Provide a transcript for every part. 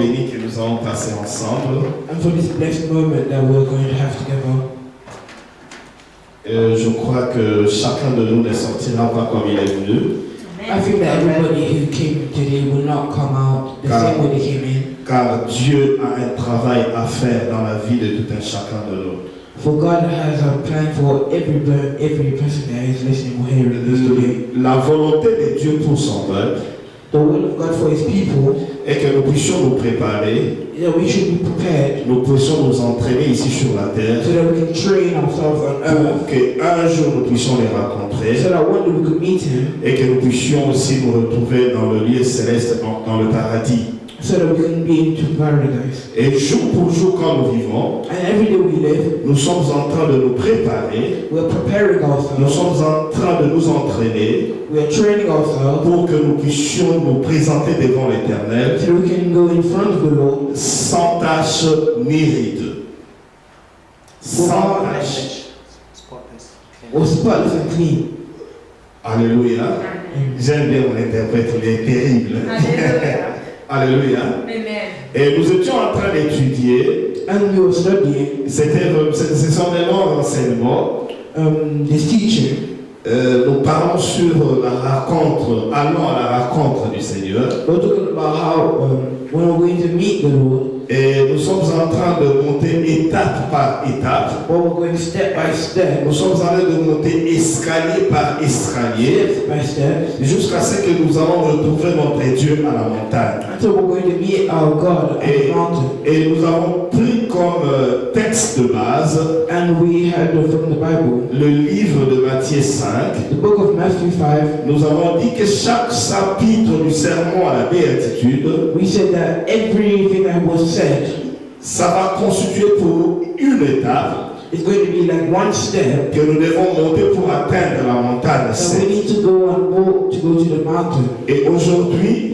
béni que nous allons passer ensemble. And for this blessed moment that we're going to have together. Je crois que chacun de nous ne sortira pas comme il est venu. I think that everybody who came today will not come out the same way they came in. Car Dieu a un travail à faire dans la vie de tout un chacun de nous. For God has a plan for every person that is listening or hearing this today. La volonté de Dieu pour son peuple The will of God for His people est que nous puissions nous préparer, that we should be prepared nous puissions nous entraîner ici sur la terre, so that we can train ourselves on earth, pour qu'un jour nous puissions les rencontrer so that one day we could meet Him, et que nous puissions aussi nous retrouver dans le lieu céleste, dans le paradis. so that we can be into paradise. Et jour pour jour, quand nous vivons, And every day we live, nous sommes en train de nous préparer, we're preparing nous ourselves, sommes en train de nous entraîner we're training ourselves, pour que nous puissions nous présenter devant l'Éternel so that we can go in front of the Lord sans tache ni ride. Sans tache. or spotless and clean. Alléluia. J'aime bien mon interprète, il est terrible. Alléluia. Et nous étions en train d'étudier, And we were studying ce sont des longs renseignements. this teaching. Nous parlons sur la rencontre, allons à la rencontre du Seigneur. We're talking about how when we're going to meet the Lord, Et nous sommes en train de monter étape par étape. or we're going step by step, Nous sommes en train de monter escalier par escalier step by step, jusqu'à ce que nous allons retrouver notre Dieu à la montagne. until we're going to meet our God at the mountain. Et nous avons pris comme texte de base And we had from the Bible, le livre de Matthieu 5. the book of Matthew 5. Nous avons dit que chaque chapitre du sermon à la béatitude, We said that everything that was said ça va constituer pour une étape is going to be like one step que nous devons monter pour atteindre la montagne that we sainte. need to go and walk to go to the mountain. Et aujourd'hui,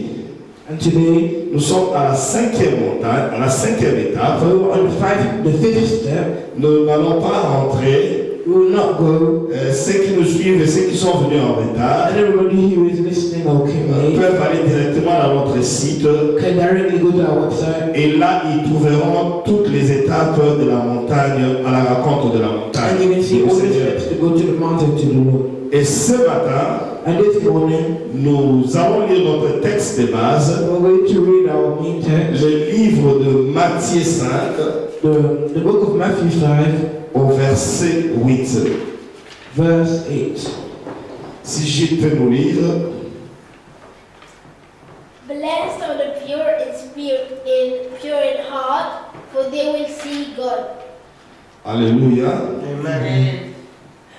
And today, nous sommes à la cinquième montagne, à la cinquième étape. we're on the fifth step. Nous n'allons pas rentrer. We will not go. Ceux qui nous suivent et ceux qui sont venus en retard And everybody who is listening or came late peuvent aller directement à notre site can directly go to our website. et là ils trouveront toutes les étapes de la montagne à la rencontre de la montagne. And you can see du all the Seigneur. steps to go to the mountain to the Lord. Et ce matin, And this morning, nous allons lire notre texte de base, we're going to read our main text, le livre de Matthieu 5, the book of Matthew 5, au verset 8. verse 8. Si je peux nous lire. Blessed are the pure in spirit, pure in heart, for they will see God. Alléluia. Amen.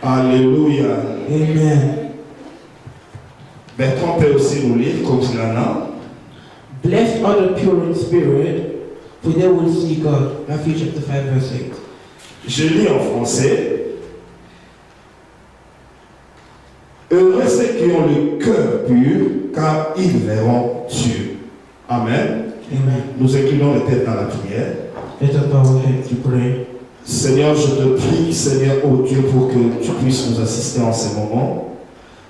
Alléluia. Amen. Bertrand peut aussi nous lire comme cela. Blessed are the pure in spirit, for they will see God. Matthew chapter 5, verse 8. Je lis en français. Heureux ceux qui ont le cœur pur, car ils verront Dieu. Amen. Amen. Nous inclinons les têtes dans la prière. Let us bow our heads to pray. Seigneur, je te prie, Seigneur, ô Dieu, pour que tu puisses nous assister en ces moments.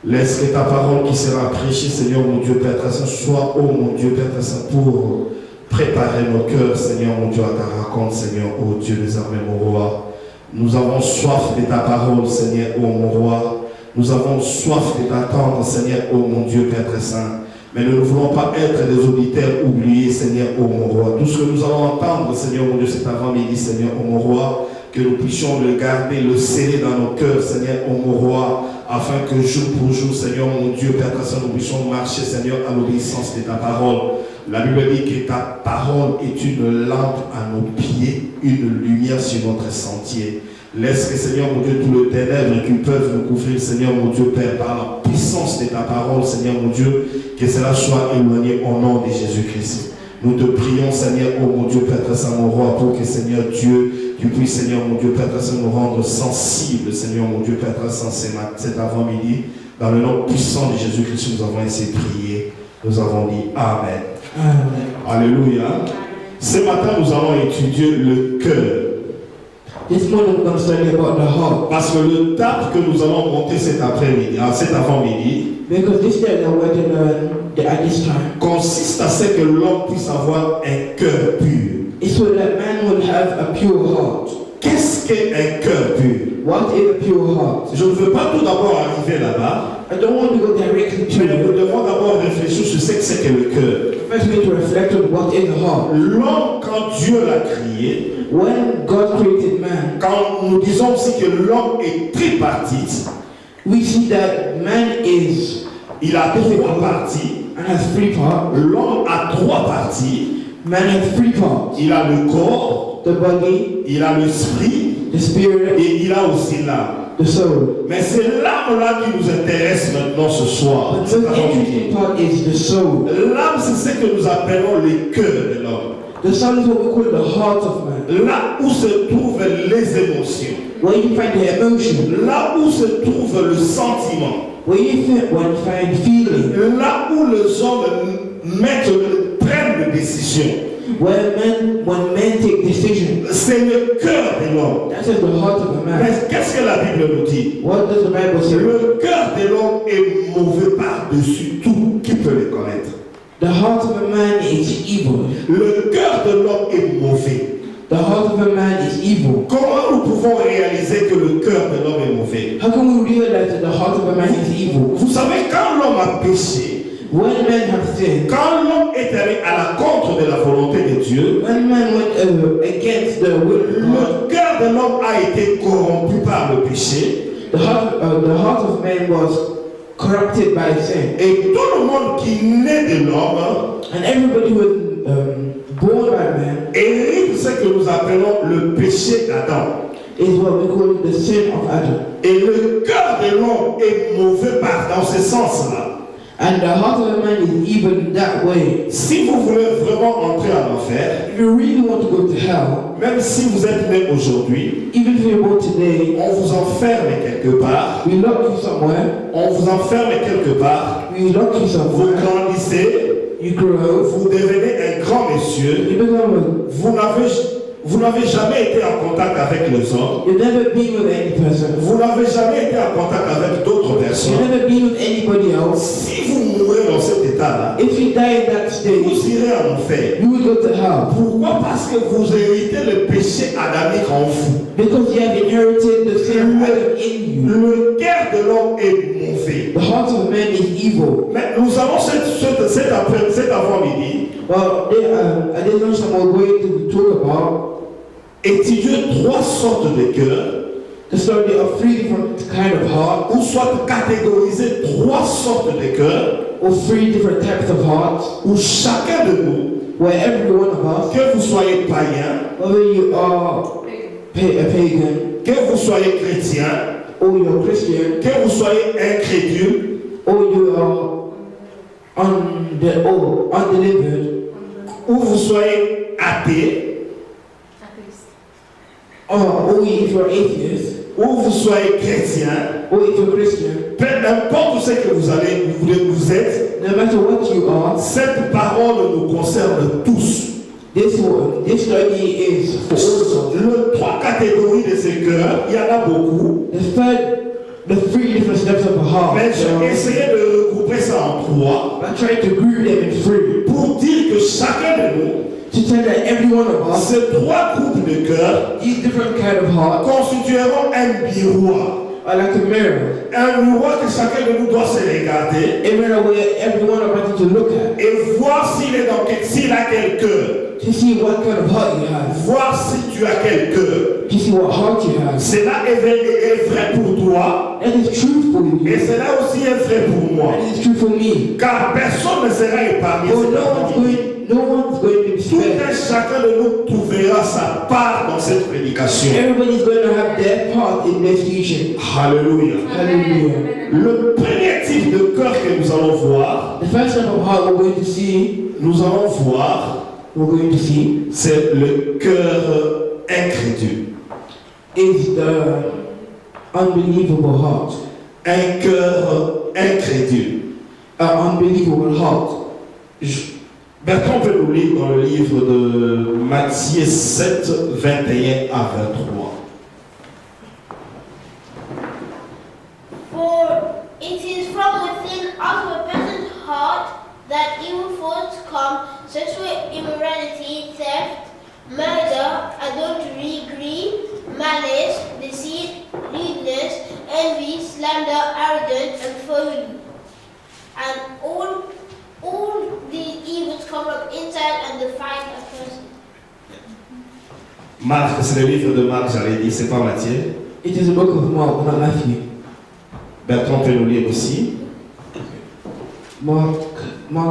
Laisse que ta parole qui sera prêchée, Seigneur, mon Dieu, Père très saint, soit, ô mon Dieu, Père très saint, pour préparer nos cœurs, Seigneur, mon Dieu, à ta rencontre, Seigneur, ô Dieu des armées, mon roi. Nous avons soif de ta parole, Seigneur, ô mon roi. Nous avons soif de t'attendre, Seigneur, ô mon Dieu, Père très saint. Mais nous ne voulons pas être des auditeurs oubliés, Seigneur, ô mon roi. Tout ce que nous allons entendre, Seigneur, mon Dieu, cet avant-midi, Seigneur, ô mon roi, que nous puissions le garder, le sceller dans nos cœurs, Seigneur, ô mon roi, afin que jour pour jour, Seigneur, mon Dieu, Père très saint, nous puissions marcher, Seigneur, à l'obéissance de ta parole. La Bible dit que ta parole est une lampe à nos pieds, une lumière sur notre sentier. Laisse que, Seigneur, mon Dieu, tout le ténèbre qui peuvent nous couvrir, Seigneur, mon Dieu, Père, par la puissance de ta parole, Seigneur, mon Dieu, que cela soit éloigné au nom de Jésus-Christ. Nous te prions, Seigneur, ô mon Dieu, Père très saint, mon roi, pour que, Seigneur Dieu, tu puisses, Seigneur, mon Dieu, Père très saint, nous rendre sensibles, Seigneur, mon Dieu, Père très saint, cet avant-midi. Dans le nom puissant de Jésus-Christ, nous avons essayé de prier. Nous avons dit Amen. Amen. Alléluia. Ce matin, nous allons étudier le cœur. This morning we're going to study about the heart. Parce que le thème que nous allons monter cet après-midi, cet avant-midi, Because this day that we're going to learn at this time consiste à ce que l'homme puisse avoir un cœur pur. is so that man will have a pure heart. Qu'est-ce qu'un cœur pur? What is a pure heart? Je ne veux pas tout d'abord arriver là-bas, I don't want to go directly to mais nous it. devons d'abord réfléchir sur ce que c'est que le cœur. First we need to reflect on what is the heart. L'homme, quand Dieu l'a créé, When God created man, quand nous disons aussi que l'homme est tripartite, we see that man il a trois parties. and has three parts. L'homme a trois parties. Man has three parts. Il a le corps, The body, il a l'esprit the spirit, et il a aussi l'âme. the soul. Mais c'est l'âme-là qui nous intéresse maintenant ce soir. But the most interesting part is the soul. L'âme, c'est ce que nous appelons le cœur de l'homme. The soul is what we call the heart of man. Là où se trouvent les émotions. Where you find the emotion. Là où se trouve le sentiment. Where you find feeling. Là où les hommes prennent des décisions. When men take decisions. C'est le cœur de l'homme. That is the heart of a man. Mais qu'est-ce que la Bible nous dit? What does the Bible say? Le cœur de l'homme est mauvais par-dessus tout. Qui peut le connaître? The heart of a man is evil. Le cœur de l'homme est mauvais. The heart of a man is evil. Comment nous pouvons réaliser que le cœur de l'homme est mauvais? How can we realize that the heart of a man is evil? Vous savez, quand l'homme a péché, When men have sinned, quand l'homme est allé à la contre de la volonté de Dieu, when man went against the will of God, le cœur de l'homme a été corrompu par le péché. the heart of man was corrupted by sin. Et tout le monde qui naît de l'homme And everybody who was born by man hérite ce que nous appelons le péché d'Adam. is what we call the sin of Adam. Et le cœur de l'homme est mauvais dans ce sens-là. And the heart of a man is evil in that way. Si vous voulez vraiment entrer en enfer, If you really want to go to hell, même si vous êtes né aujourd'hui, even if you're born today, on vous enferme quelque part, we lock you somewhere, on vous enferme quelque part, we lock you vous somewhere, grandissez, you grow, vous devenez un grand monsieur, you become vous n'avez jamais été en contact avec les hommes, you've never been with any person, vous n'avez jamais été en contact avec d'autres you've personnes. never been with anybody else. Si vous mourrez dans cet état-là, If you die in that state, vous irez en enfer. you will go to hell. Pourquoi? Parce que vous héritez le péché adamique en vous. Because you have inherited the sin of Adam in you. Le cœur de l'homme est mauvais. The heart of man is evil. Mais nous allons cet avant-midi Well, at this lunchtime we're going to talk about étudier trois sortes de cœurs, the story of three different kind of heart, ou soit catégoriser trois sortes de cœurs, or three different types of hearts, où chacun de nous, where every one of us, que vous soyez païen, whether you are a pagan, que vous soyez chrétien, or you're Christian, que vous soyez incrédule, or you are undelivered, ou vous soyez athée, or if you're atheist, ou vous soyez chrétien, or if you're Christian, peu importe ce que vous êtes, no matter what you are, cette parole nous concerne tous. this study is for all of us. Les trois catégories de ces cœurs, il y en a beaucoup, The three different steps of a heart. mais j'ai essayé de regrouper ça en trois I tried to group them in three pour dire que chacun de nous, to tell that every one of us, ces trois groupes de cœurs these different kind of hearts, constitueront un miroir. are like a mirror. Un miroir que chacun de nous doit se regarder A mirror where every one of us need to look at et voir s'il a quel cœur. to see what kind of heart you have, Voir si tu as quel cœur. to see what heart you have. Cela est vrai pour toi That is true for you. et cela aussi est vrai pour moi. That is true for me. Car personne ne sera épargné. For cet après-midi. no one's going to be Tout spared. un chacun de nous trouvera sa part dans cette prédication. Everybody's going to have their part in this teaching. Alléluia. Hallelujah. Le premier type de cœur que nous allons voir, The first type of heart we're going to see, c'est le cœur incrédule. is the unbelievable heart. Un cœur incrédule. An unbelievable heart. Bertrand peut nous lire dans le livre de Matthieu 7, 21 à 23. It is from within out of a person's heart that evil thoughts come, sexual immorality, theft, murder, adultery, greed, malice, deceit, lewdness, envy, slander, arrogance, and folly. And all these evils come from inside and defile a person. Marc, c'est le livre de Marc, j'allais dire, c'est pas Matthieu. It is a book of Mark, not Matthew. Bertrand peut nous lire aussi. Mark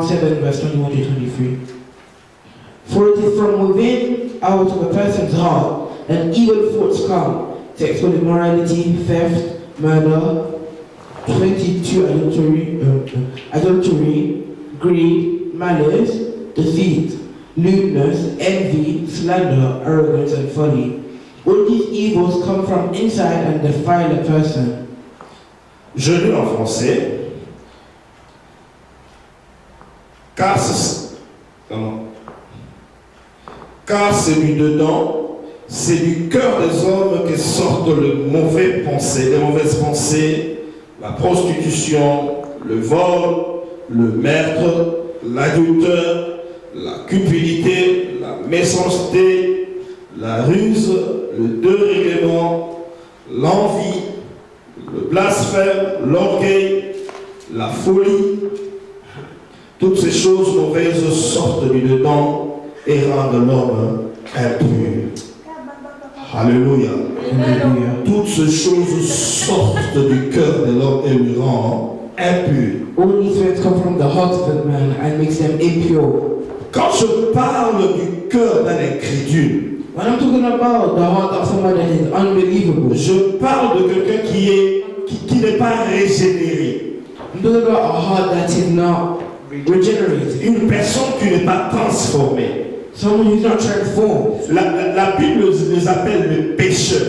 7, verse 21 to 23. For it is from within, out of a person's heart, that evil thoughts come: sexual immorality, theft, murder, 22, adultery, greed, malice, deceit, lewdness, envy, slander, arrogance, and folly. All these evils come from inside and defile a person. Je lis en français. Car c'est du dedans, c'est du cœur des hommes que sortent les mauvaises pensées, la prostitution, le vol, le meurtre, l'adultère, la cupidité, la méchanceté, la ruse, le dérèglement, l'envie, le blasphème, l'orgueil, la folie. Toutes ces choses mauvaises sortent du dedans et rendent l'homme impur. Alléluia. Toutes ces choses sortent du cœur de l'homme et lui rendent impur. All these things come from the heart of a man and makes them impure. Quand je parle du cœur d'un incrédule, When I'm talking about the heart of someone that is unbelievable, je parle de quelqu'un qui n'est pas régénéré. I'm talking about a heart that is not regenerated. Une personne qui n'est pas transformée. Someone who's not transformed. La Bible les appelle les pécheurs.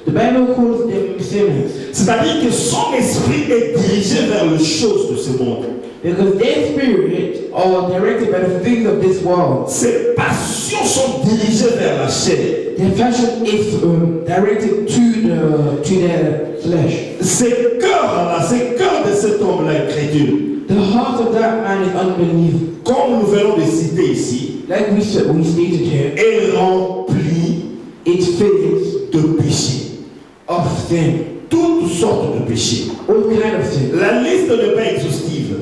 The Bible calls them sinners. C'est-à-dire que son esprit est dirigé vers les choses de ce monde. Because their spirit are directed by the things of this world. Ses passions sont dirigées vers la chair. Their passion is directed to their flesh. Ces cœurs de cet homme-là incrédule, The heart of that man is unbelievable. comme nous venons de citer ici, Like we stated here, est rempli it fills de péchés. of sin. Toutes sortes de péchés. All kind of sin. La liste n'est pas exhaustive.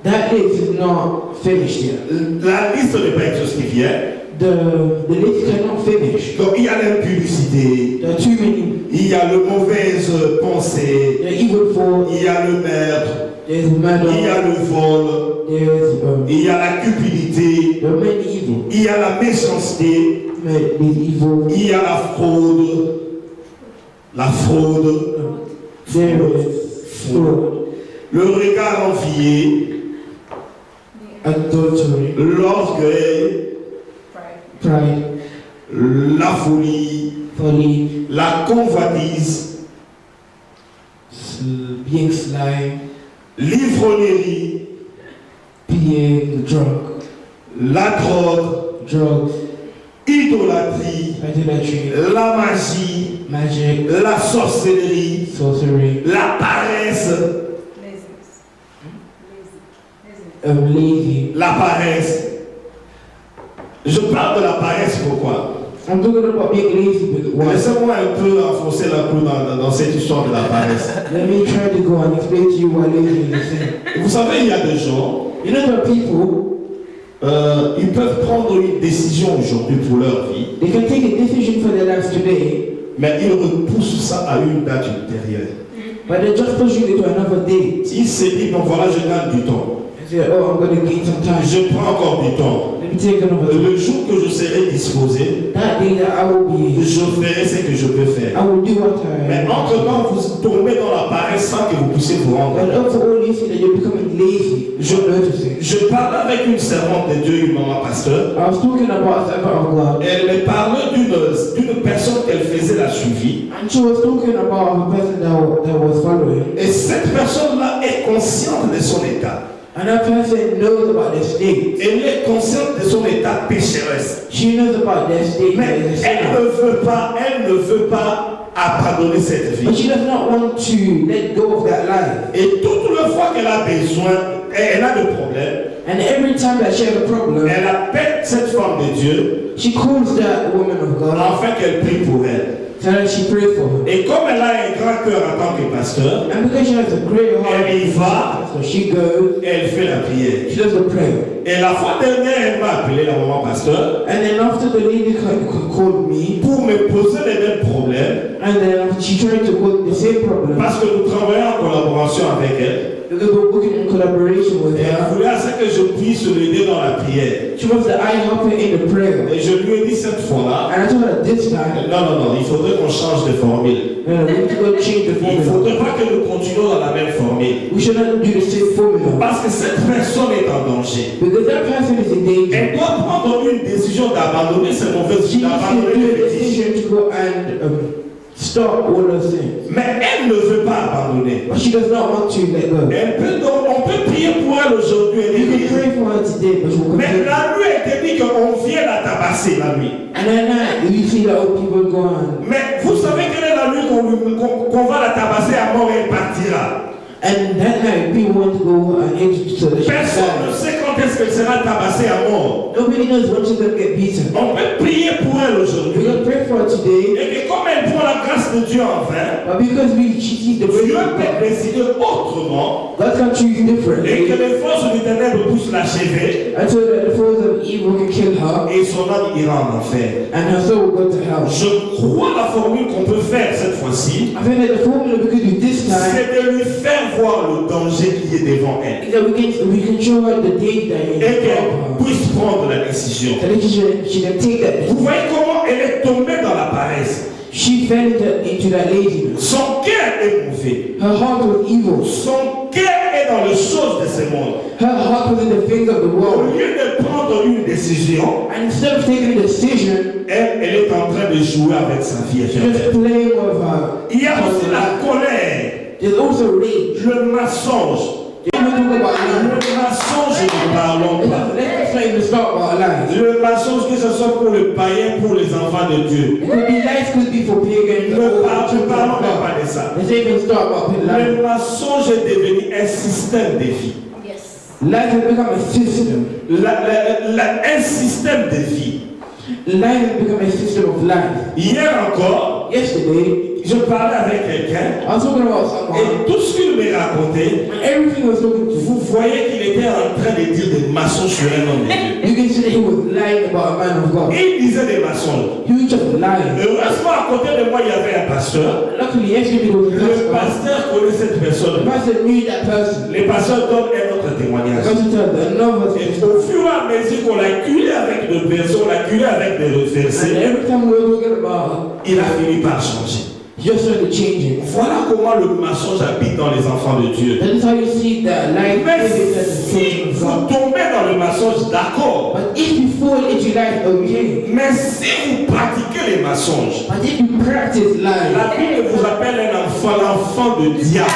That list is not finished yet. La liste n'est pas exhaustive hier. The list cannot finish. Donc il y a l'impudicité, There are too many. il y a les mauvaises pensées, There are evil thoughts. il y a le meurtre, There's il y murder. a le vol, il y a la cupidité, There are many evil. il y a la méchanceté, There's evil. il y a la fraude. There is fraud, Le regard envié, adultery, l'orgueil, pride, la folie, folly, la convoitise, being sly, l'ivrognerie, being drunk, la drogue, drugs, idolâtrie, idolatry, la magie, magic, la sorcellerie, sorcery, la paresse, lazy. la paresse. Je parle de la paresse pourquoi? I'm talking about being lazy because why? Laissez-moi un peu enfoncer la clou dans cette histoire de la paresse. Let me try to go and explain to you why lazy is a sin. Vous savez, il y a des gens, You know, there are people, ils peuvent prendre une décision aujourd'hui pour leur vie, they can take a decision for their lives today, mais ils repoussent ça à une date ultérieure. but they just push it to another day. Ils se disent, bon voilà, je gagne du temps. Say, oh, I'm going to gain some time. Je prends encore du temps. Let me take another time. Le jour que je serai disposé, That day that I will be, je ferai ce que je peux faire. I will do what Mais I entre-temps, vous tombez dans la paresse sans que vous puissiez vous rendre But compte. also all you see that you're becoming lazy. You don't notice it. Je parlais avec une servante de Dieu, une maman pasteur. I was talking about the servant of God, Elle me parlait d'une personne qu'elle faisait la suivi. and she was talking about a person that was following, Et cette personne-là est consciente de son état. and that person knows about their state. Elle est consciente de son état pécheresse. She knows about their state. Mais as a elle sinner. ne veut pas abandonner cette vie. But she does not want to let go of that life. Et toutes les fois qu'elle a besoin, elle a des problèmes, And every time that she has a problem, elle appelle cette femme de Dieu she calls that woman of God afin qu'elle prie pour elle. so that she prays for her. Et comme elle a un grand cœur en tant que pasteur, And because she has a great heart, elle y va, so she goes, elle fait la prière. she does the prayer. Et la fois dernière, elle m'a appelé la maman pasteur And then after the lady called me, pour me poser les mêmes problèmes and then she tried to put the same problem, parce que nous travaillons en collaboration avec elle. because we're working in collaboration with Et elle her. voulait à ce que je puisse l'aider dans la prière. She wants that I help her in the prayer. Et je lui ai dit cette fois-là, And I told her this time, non, il faudrait qu'on change de formule. no, we need to go change the Il ne formula. faudrait pas que nous continuions dans la même formule. We should not do the same formula. Parce que cette personne est en danger. Because that person is in danger. Elle doit prendre une décision d'abandonner ses mauvaises She vies, needs to d'abandonner do les a fétiches. decision to go and stop all those things. Mais elle ne veut pas abandonner. But she does not want to let go. On peut prier pour elle aujourd'hui. Elle est You can guérie. pray for her today, but she will Mais continue. la nuit, elle te dit qu'on vient la tabasser la nuit. And at night, you see that old people go on. Mais vous savez quelle est la nuit qu'on va la tabasser à mort et elle partira. And that night, people want to go and so that she Personne ne dies. sait quand est-ce qu'elle sera tabassée à mort. Nobody knows when she's going to get beaten. On peut prier pour elle We're aujourd'hui. going to pray for her today, Et que comme elle prend la grâce de Dieu en vain, but because she sees the Dieu grace of peut God, décider autrement God can choose et que differently, les forces des ténèbres puissent l'achever and so that the forces of evil can kill her, et son âme ira en enfer. and her soul will go to hell. Je crois la formule qu'on peut faire cette fois-ci, I think that the formula we could do this time c'est de lui faire voir le danger qui est devant elle is that we can show her the danger that is et in qu'elle front of her, puisse prendre la décision. so that she can take that. Vous voyez comment elle est tombée dans la paresse. She fell into that laziness. Son cœur est mauvais. Her heart was evil. Son cœur est dans les choses de ce monde. Her heart was in the things of the Au world. lieu de prendre une décision, And instead of taking a decision, elle est en train de jouer avec sa vie she's éternelle. just playing with her. Il y a aussi la colère, There's also rage. le mensonge. When we talk about Le lies, mensonge, ne parlons pas. let's not even start about lies. Le mensonge, que ce soit pour le païen, pour les enfants de Dieu. It could be lies, could be for pagans. Ne parlons même pas de ça. Let's not even start about lies. Le mensonge est devenu un système de vie. Yes. Lies have become a system. Un système de vie. Lies have become a system of lies. Hier encore, Yesterday, je parlais avec quelqu'un I was talking about someone, et tout ce qu'il me racontait, and everything he was talking to, vous voyez qu'il était en train de dire des mensonges sur un homme de Dieu. you can see that he was lying about a man of God. Il disait des mensonges. He was just lying. Heureusement, à côté de moi, il y avait un pasteur. Luckily, yesterday was a Le pastor. pasteur connaît cette The personne. pastor knew that person. Les pasteurs donnent un autre The témoignage. pastor told another Et thing. au fur et à mesure qu'on l'a culé avec des versets, on l'a culé avec des And versets, every time we were talking about, il a fini par changer. he just started changing. Voilà comment le mensonge habite dans les enfants de Dieu. That is how you see that life Mais is as a si children of vous God. tombez dans le mensonge, d'accord. But if you fall into lies, okay. Mais si vous pratiquez les mensonges, But if you practice lies, la Bible vous appelle un enfant, l'enfant de diable.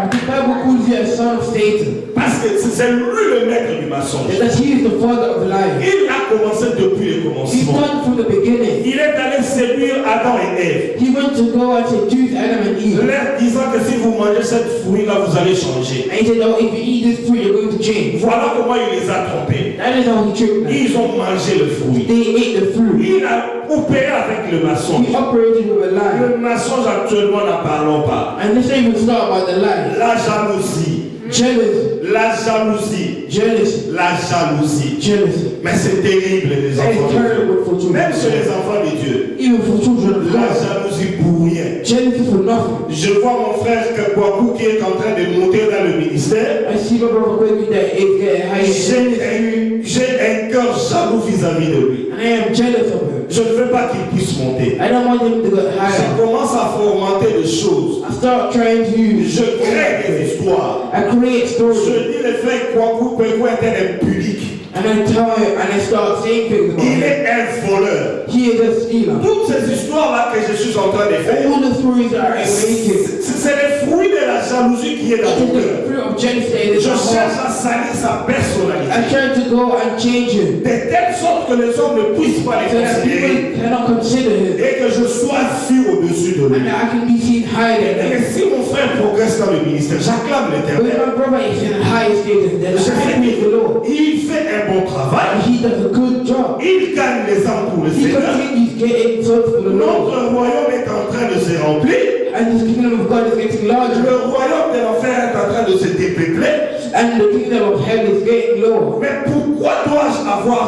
the Bible calls you a son of Satan. Parce que c'est lui le maître du mensonge. Because he is the father of lies. Il a commencé depuis le He commencement. started from the beginning. Il est allé séduire Adam et Ève, He went to go and seduce Adam and Eve. leur disant que si vous mangez cette fruit-là, vous allez changer. And he said, oh, if you eat this fruit, you're going to change. Voilà comment il les a trompés. That is how he tricked them. Ils ont mangé le fruit. They ate the fruit. Il a opéré avec le mensonge. He operated with a lie. Le mensonge actuellement, n'en parlons pas. And let's not even start about the lie. La jalousie, Jealousy, la jalousie, jealousy, la jalousie. jealousy. Mais c'est terrible les That enfants is de Dieu. terrible for children. Même chez les enfants de Dieu. Even for children of La God. jalousie pour rien. Jealousy for nothing. Je vois mon frère Kwaku qui est en train de monter dans le ministère. I see my brother Kweki that is getting higher. J'ai un cœur jaloux vis-à-vis de lui. And I am jealous of him. Je ne veux pas qu'il puisse monter. I don't want him to get Je higher. commence à fomenter des choses. I start trying to Je crée des histoires. I create Je stories. dis le frère Kwaku est un impudique. And I tell him and I start saying things about Il him. est un voleur. He is a stealer. Toutes ces histoires-là que je suis en train de faire, All the stories that are making, c'est les fruits de la jalousie jalousie qui est dans It mon is cœur. the fruit of jealousy that is Je in my cherche heart. à salir sa personnalité. I try to go and change him De telle sorte que les hommes ne puissent pas les so that considérer. people cannot consider him Et que je sois vu au-dessus de lui. and that I can be seen higher than Et him. si mon frère progresse dans le ministère, j'acclame But if l'Éternel. my brother is in a higher status, then Je I sais praise the Lord. qu'il fait un bon And travail. he does a good job. Il gagne les âmes pour le He Seigneur. continues getting souls for the Lord. Notre royaume est en train de se remplir. And the kingdom of God is getting larger. Le royaume de l'enfer est en train de se dépeupler. And the kingdom of hell is getting lower. Mais pourquoi dois-je avoir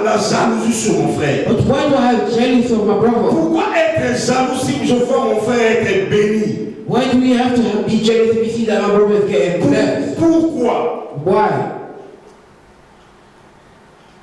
la jalousie sur mon frère? But why do I have jealousy of my brother? Pourquoi être jaloux si je vois mon frère être béni? Why do we have to be jealous if we see that my brother is getting blessed? Pourquoi? Why?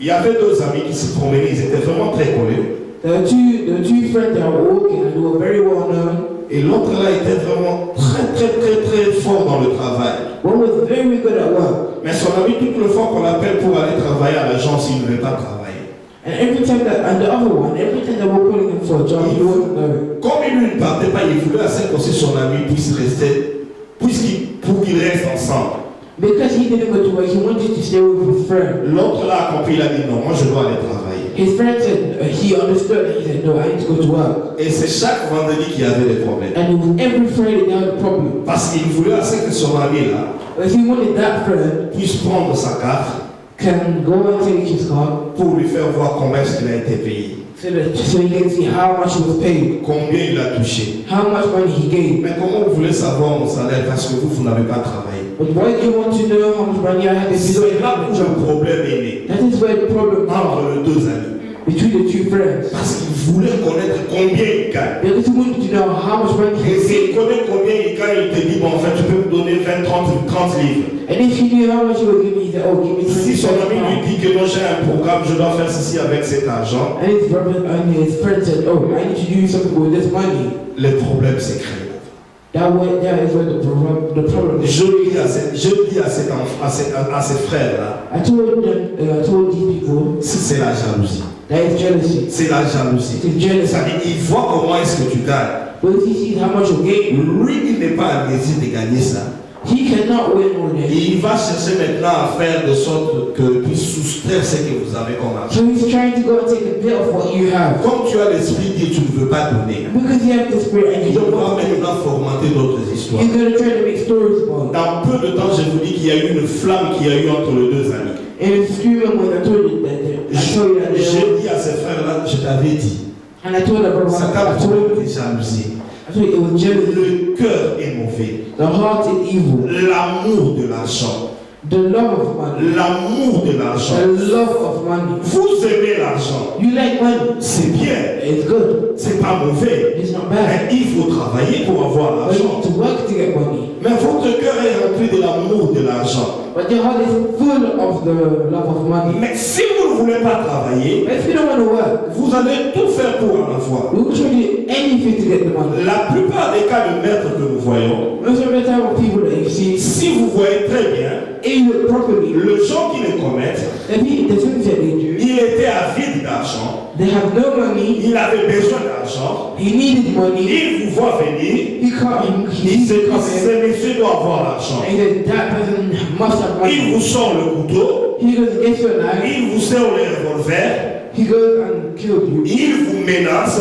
Il y avait deux amis qui se promenaient, ils étaient vraiment très collés. There were two friends that were walking and they were very well known. Et l'autre là était vraiment très fort dans le travail. One was very good at work. Mais son ami, toute la fois qu'on l'appelle pour aller travailler à l'agence, il ne veut pas travailler. And every time the other one, every time they were calling him for a job, he wasn't going. Comme il ne partait pas, il voulait assez que son ami puisse rester, pour qu'ils restent ensemble. Because he didn't go to work, he wanted to stay with his friend. L'autre là a compris, il a dit non, moi je dois aller travailler. His friend said, he understood, and he said, no, I need to go to work. Et c'est chaque vendredi qu'il y avait des problèmes. And it was every Friday they had a problem. Parce qu'il voulait assez que son ami là But he wanted that friend puisse prendre sa carte can go and take his card pour lui faire voir combien est-ce qu'il a été payé, so he can see how much he was paid, combien il a touché. how much money he gave. Mais comment vous voulez savoir mon salaire parce que vous n'avez pas travaillé? But why do you want to know how much money I have if you don't C'est là have a où job? le problème est né That is where the problem comes entre les deux amis. between the two friends. Parce qu'il voulait connaître combien il gagne. Because he wanted to know how much money Et he s'il paid. connaît combien il gagne, il te dit, bon, en fait, tu peux me donner 20, 30 livres. And if he knew how much he was giving, he said, oh, give me Si son ami 20 lui dit que non, j'ai un programme, je dois faire ceci avec cet argent, And his brother and his friend said, oh, I need to do something with this money. le problème s'est créé. That is where the problem is. Je dis à ces frères-là, I told these people c'est la jalousie. that is jealousy. C'est la jalousie. It's jealousy. C'est-à-dire, il voit comment est-ce que tu gagnes. But he sees how much you gain. Lui, il n'est pas en mesure de gagner ça. He cannot win all Et this. il va chercher maintenant à faire de sorte que puisse soustraire ce que vous avez comme argent. So he's trying to go and take a bit of what you have. Comme tu as l'esprit dit, tu ne veux pas donner. Because you have the spirit and Il you don't va want to take it. maintenant formenter d'autres histoires. He's going to try to make stories about it. Dans peu de temps, je vous dis qu'il y a eu une flamme qui a eu entre les deux amis. And it's screaming when I told you that. I told you that. J'ai dit à ces frères-là, je t'avais dit, And I told the brother, ça I t'a told problème de jalousie. you it was jealousy. Le cœur est mauvais. The heart is evil. L'amour de l'argent. The love of money. L'amour de l'argent. The love of money. Vous aimez l'argent. You like money. C'est bien. It's good. C'est pas mauvais. It's not bad. Mais il faut travailler pour avoir But you l'argent. need to work to get money. Mais votre cœur est rempli de l'amour de l'argent. But your heart is full of the love of money. Mais si vous ne voulez pas travailler, But if you don't want to work, vous allez tout faire pour en avoir. we will try to do anything to get the money. La plupart des cas de maîtres que nous voyons, Most of the time of people that you see, si vous voyez très bien, if you look properly, le gens qui les commettent, the things that they do, il était avide d'argent, they have no money, il avait besoin d'argent, he needed money, il vous voit venir, he can't, he il needs se to dit, come in, ce monsieur doit avoir l'argent. and he says, that person must have Il money. vous sort le couteau, He goes, gets you a knife, il vous sert le revolver, he goes and kills you. il vous menace,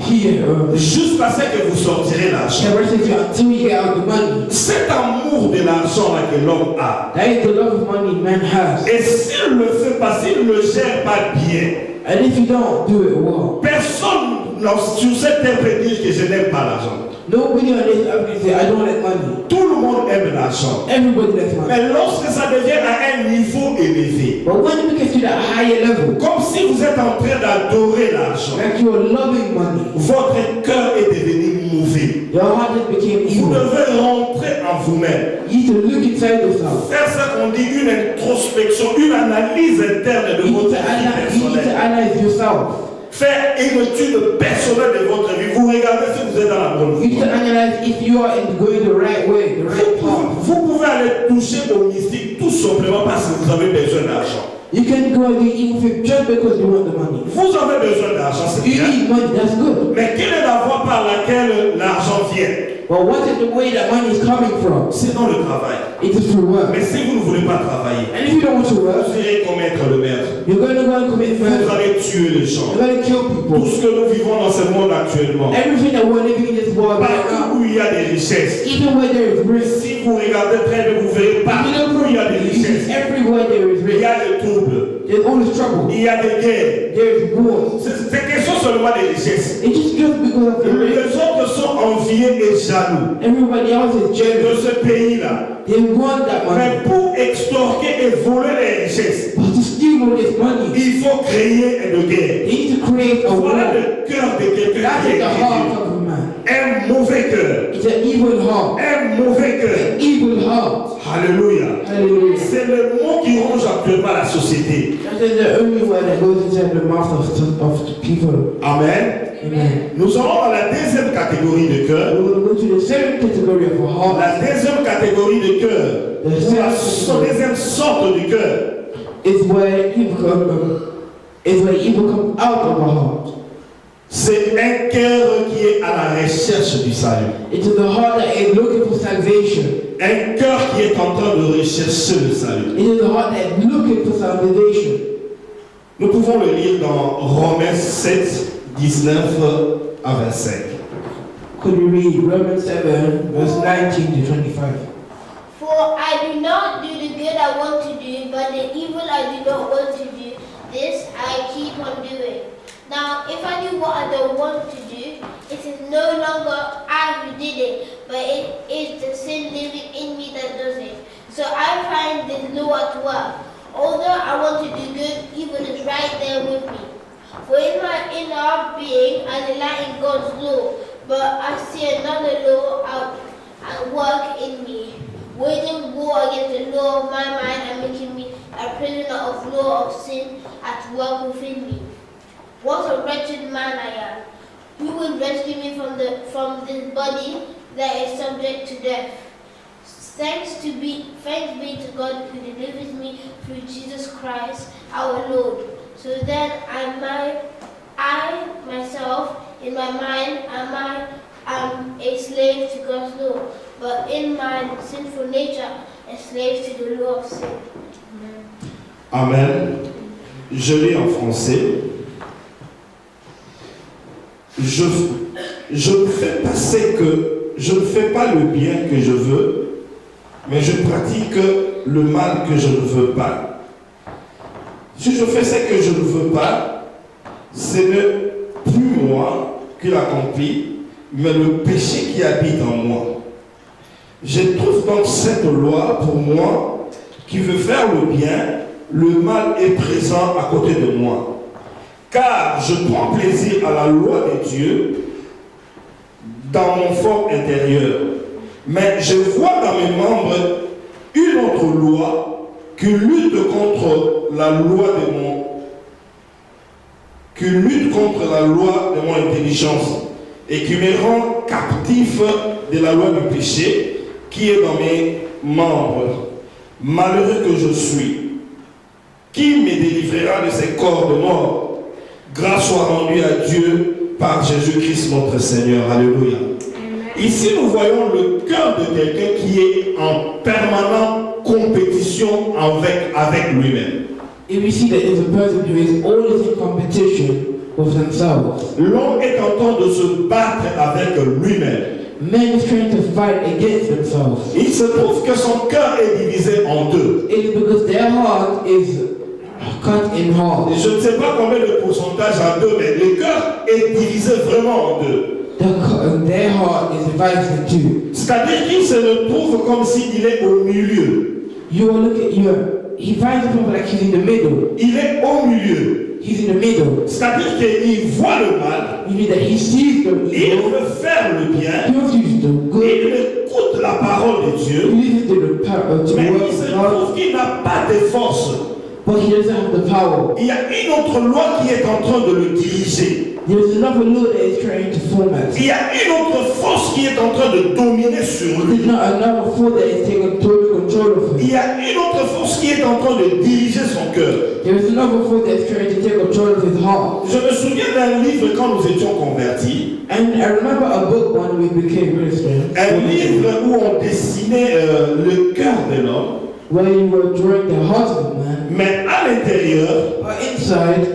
He jusqu'à ce que vous sortirez l'argent. arrests you until you get out the money. Cet amour de l'argent là que l'homme a, That is the love of money man has. et s'il le fait pas, s'il ne le gère pas bien, And if you don't do it well, personne sur cette terre peut dire que je n'aime pas l'argent. nobody on this earth can say, I don't like money. Tout le monde aime l'argent. Everybody likes money. Mais lorsque ça devient à un niveau élevé, But when you get to that higher level, comme si vous êtes en train d'adorer l'argent, like you're loving money, votre cœur est devenu mauvais. your heart just became Vous evil. devez rentrer en vous-même. You need to look inside yourself. Faire ça qu'on dit une introspection, une analyse interne de You need votre to vie you need to personnelle. analyze yourself. Faire une étude personnelle de votre vie. Vous regardez si vous êtes dans la bonne You need to voie. analyze if you are going the right way, the right path. Vous pouvez aller toucher au mystique tout simplement parce que vous avez besoin d'argent. You can go and do evil things just because you want the money. Vous avez besoin d'argent, c'est You bien. need money, that's good. Mais quelle est la voie par laquelle l'argent vient? But what is the way that money is coming from? C'est dans le travail. It is through work. Mais si vous ne voulez pas travailler, And if you don't want to work, vous irez commettre le meurtre. you're going to go and commit Vous murder. allez tuer les gens. You're going to kill Tout people. ce que nous vivons dans ce monde actuellement, Everything that we're living in this world right now, partout où il y a des richesses, even where there is risk, si vous regardez très bien, vous verrez partout où il y a des richesses, everywhere there is il risk, y a des troubles, there's always trouble. il y a des guerres. There is wars. C'est question seulement des richesses. It's just because of the risk. Les autres sont enviés et jaloux Everybody else is de jealous. ce pays-là. They want that Mais money. pour extorquer et voler les richesses, But to steal all this money, il faut créer une guerre. they need to create a Voilà war. le cœur de quelqu'un That qui is est the heart créé. of a man. Un mauvais cœur. It's an evil heart. Un mauvais cœur. Evil heart. Alléluia. Hallelujah. C'est le mot qui ronge actuellement la société. That is the only word that goes inside the mouth of the people. Amen. Amen. Nous serons dans la deuxième catégorie de cœur. We're going to go to the second category of a heart. La deuxième catégorie de cœur, ou la deuxième sorte de cœur, Is where evil comes out of a heart. c'est un cœur qui est à la recherche du salut. It is the heart that is looking for salvation. Un cœur qui est en train de rechercher le salut. It is the heart that is looking for salvation. Nous pouvons le lire dans Romains 7, 19 à 25. Could we read Romans 7, verse 19 to 25? For I do not do the good I want to do, but the evil I do not want to do, this I keep on doing. Now, if I do what I don't want to do, it is no longer I who did it, but it is the sin living in me that does it. So I find this law at work. Although I want to do good, evil is right there with me. For in my inner being, I delight in God's law, but I see another law at work in me, waging war against the law of my mind and making me a prisoner of law of sin at work within me. What a wretched man I am! Who will rescue me from this body that is subject to death? Thanks be to God who delivers me through Jesus Christ our Lord. So then I myself, in my mind, am a slave to God's law, but in my sinful nature, a slave to the law of sin. Amen. Amen. Je lis en français. Je ne fais pas le bien que je veux, mais je pratique le mal que je ne veux pas. Si je fais ce que je ne veux pas, ce n'est plus moi qui l'accomplis, mais le péché qui habite en moi. Je trouve donc cette loi pour moi qui veut faire le bien, le mal est présent à côté de moi. Car je prends plaisir à la loi de Dieu dans mon fort intérieur. Mais je vois dans mes membres une autre loi qui lutte contre la loi de mon intelligence et qui me rend captif de la loi du péché qui est dans mes membres. Malheureux que je suis, qui me délivrera de ces corps de mort? Grâce soit rendue à Dieu par Jésus-Christ notre Seigneur. Alléluia. Ici, nous voyons le cœur de quelqu'un qui est en permanente compétition avec lui-même. If we see that there's a person who is always in competition with themselves, L'homme est en train de se battre avec lui-même. man is trying to fight against themselves. Il se trouve que son cœur est divisé en deux. It is because their heart is cut in half. Je ne sais pas combien de pourcentage en deux, mais le cœur est divisé vraiment en deux. Their heart is divided in two. C'est-à-dire qu'il se retrouve comme s'il est au milieu. He finds himself like he's in the middle. Il est au milieu. He's in the middle. C'est-à-dire qu'il voit le mal, You mean that he sees the il evil, veut faire le bien, he wants to use the good, il écoute la parole de he Dieu, listens to the mais word il se of God, trouve qu'il n'a pas de force. but he doesn't have the power. Il y a une autre loi qui est en train de le diriger. There's another law that is trying to format. Il y a une autre force qui est en train de dominer sur lui. There's not another force that is taking total control of him. Il y a une autre force qui est en train de diriger son cœur. There is another force that is trying to take control of his heart. Je me souviens d'un livre quand nous étions convertis. And I remember a book when we became Christians. Un livre où on dessinait le cœur de l'homme, where you were drawing the heart of a man, mais à l'intérieur, but inside,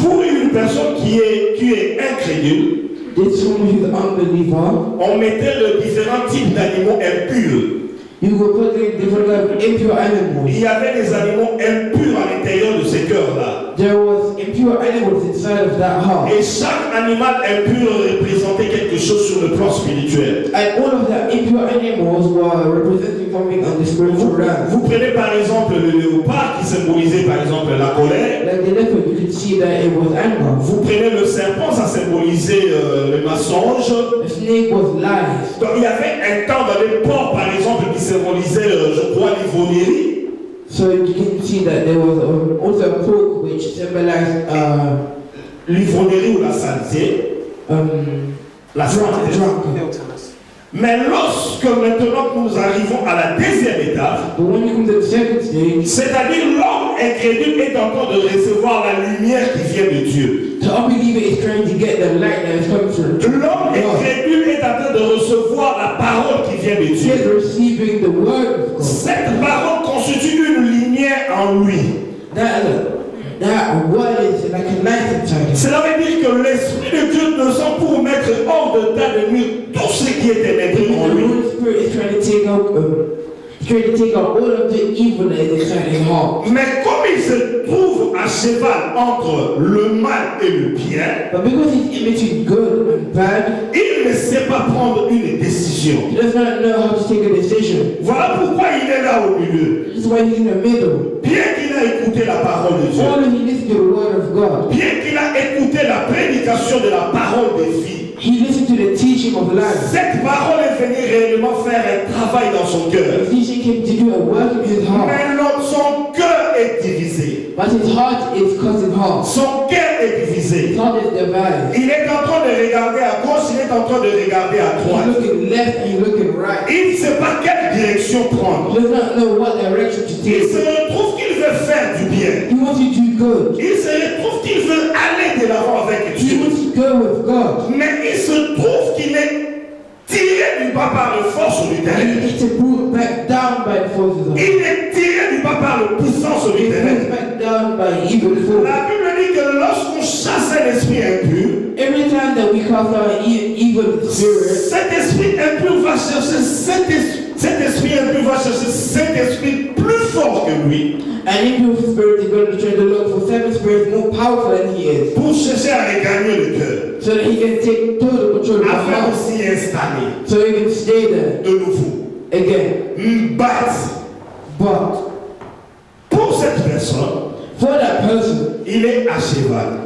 pour une personne qui est incrédule, this one who's unbeliever, on mettait le différents types d'animaux impurs. you were putting different kind of impure animals. Il y avait des animaux impurs à l'intérieur de ces cœurs-là. There was impure animals inside of that heart. Et chaque animal impur représentait quelque chose sur le plan spirituel. And all of the impure animals were representing something on the spiritual realm. Vous prenez par exemple le léopard qui symbolisait par exemple la colère. Like the leopard, you could see that it was anger. Vous prenez le serpent, ça symbolisait le mensonge. The snake was lies. Donc il y avait un temps dans les porcs par exemple qui symbolisait, je crois, l'ivrognerie. So you can see that there was also a pork which symbolized L'ivrognerie ou la saleté. La saleté. drunkenness. Mais lorsque maintenant nous arrivons à la deuxième étape, But when you come to the second stage, c'est-à-dire l'homme incrédule est en train de recevoir la lumière qui vient de Dieu. the unbeliever is trying to get the light that is coming from L'homme God. incrédule est en train de recevoir la parole qui vient de He is Dieu. receiving the word of God. Cette parole constitue une lumière en lui. That word is like a light inside him. Cela veut dire que l'Esprit de Dieu descend pour mettre hors de ta de nuire tout ce qui est ténébreux en The lui. Holy Spirit is trying to take out all of the evil that is inside his heart. Mais comme il se trouve à cheval entre le mal et le bien, But because he's in between good and bad, il ne sait pas prendre une décision. he does not know how to take a decision. Voilà pourquoi il est là au milieu. This is why he's in the middle. Bien qu'il a écouté la parole de Dieu, All he listens to the word of God. bien qu'il a écouté la prédication de la parole des filles, He listens to the teaching of life. cette parole est venue réellement faire un travail dans son cœur. The teaching him to do a work in his heart. Mais son cœur est divisé. But his heart is cousin heart. Son cœur est divisé. His heart is divided. Il est en train de regarder à gauche, il est en train de regarder à He's droite. looking left and he's looking right. Il ne sait pas quelle direction prendre. He does not know what direction to Il take. se retrouve qu'il veut faire du bien. He wants to do good. Il se retrouve qu'il veut aller de l'avant avec He Dieu. wants to go with God. Mais il se trouve qu'il est tiré du bas par le force du And ténèbre. he gets pulled back down by the forces of God. Il est tiré du bas par le puissance du He's ténèbre. pulled back down by evil forces. La Bible dit que lorsqu'on chasse un esprit impur, Every time that we cast out an evil spirit, cet esprit impur va chercher cet esprit impur va chercher cet esprit plus fort que lui an evil spirit is going to try to look for seven spirits more powerful than he is, pour chercher à regagner le cœur, so that he can take total control of the afin de heart, s'y installer so he can stay there de nouveau. again. But Pour cette personne, for that person, il est à cheval.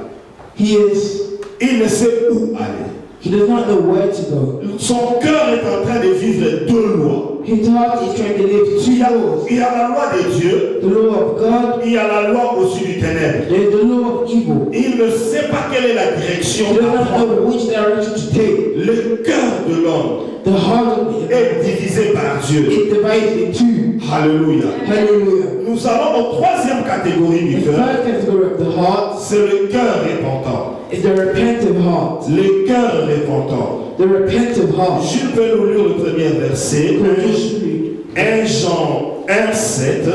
Il ne sait où aller. he does not know where to go. Son cœur est en train de vivre deux lois. His heart is trying to live two laws. Il y a la loi de Dieu, The law of God, il y a la loi aussi du ténèbre. there is the law of evil. Il ne sait pas quelle est la direction He does à not prendre. know which direction to take. Le cœur de l'homme The heart of it est divisé par Dieu. is divided in two. Alléluia. Hallelujah. Nous allons aux troisième catégorie du The cœur. first category of the heart C'est le cœur repentant. is the repentant heart. Le cœur repentant. The repentant heart. Jules peut nous lire le premier verset. Could you just read 1 Jean 1, 7.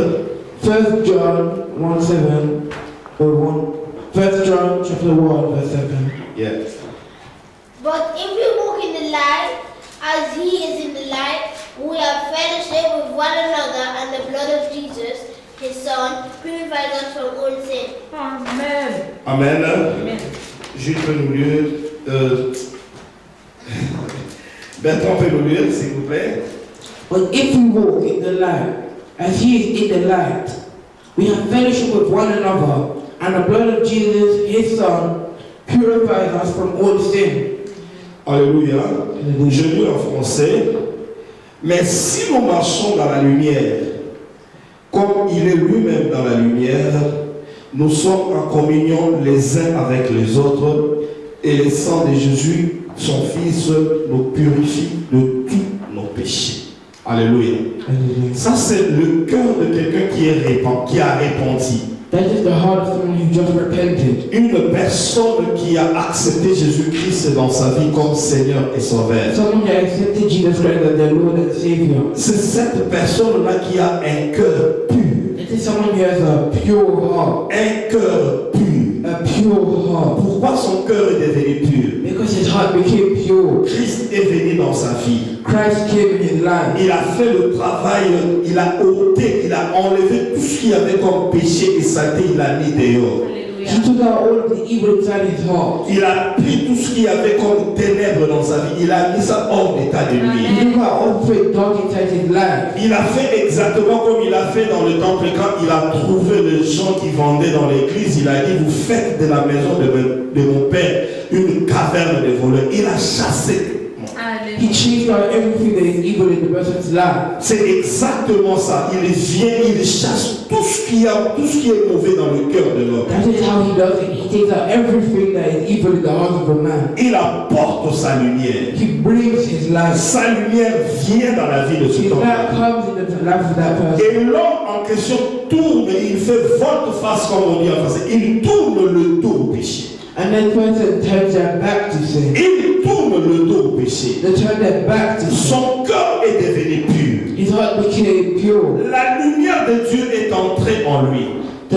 1 John 1:7 or 1 John chapter 1 verse 7. Yes. But if we walk in the light, as he is in the light, we have fellowship with one another, and the blood of Jesus, his Son, purifies us from all sin. Amen. Amen. Amen. Jules peut nous lire. Bertrand peut nous lire, s'il vous plaît. But if we walk in the light, as he is in the light, we have fellowship with one another, and the blood of Jesus, his Son, purifies us from all sin. Alléluia. Je lis en français. Mais si nous marchons dans la lumière, comme il est lui-même dans la lumière, nous sommes en communion les uns avec les autres, et le sang de Jésus, son Fils, nous purifie de tous nos péchés. Alléluia. Ça, c'est le cœur de quelqu'un qui a répandu. That is the heart of someone who just repented. Une personne qui a accepté Jésus-Christ dans sa vie comme Seigneur et Sauveur. Someone who accepted Jesus Christ as their Lord and Savior. C'est cette personne-là qui a un cœur pur. It is someone who has a pure heart. Un cœur pur. A pure heart. Pourquoi son cœur est devenu pur? Because his heart became pure. Christ est venu dans sa vie. Christ came in his life. Il a fait le travail, il a ôté, il a enlevé tout ce qu'il y avait comme péché et saleté, il a mis dehors. He took out all of the evil inside his heart. Il a pris tout ce qu'il y avait comme ténèbres dans sa vie, il a mis ça hors d'état de lui. He took out all the dark inside his life. Il a fait exactement comme il a fait dans le temple quand il a trouvé les gens qui vendaient dans l'église. Il a dit, vous faites de la maison de mon père une caverne de voleurs. Il a chassé. He chased out everything that is evil in the person's life. C'est exactement ça. Il vient, il chasse tout ce qui est mauvais dans le cœur de l'homme. That is how he does it. He takes out everything that is evil in the heart of a man. Il apporte sa lumière. He brings his light. Sa lumière vient dans la vie de His cet homme. light comes in the life of that person. Et l'homme en question tourne, il fait volte-face comme on dit en français. Il tourne le dos au péché. And that person turns their back to sin. Il tourne le dos au péché. They turn their back to sin. Son cœur est devenu pur. His heart became pure. La lumière de Dieu est entrée en lui. The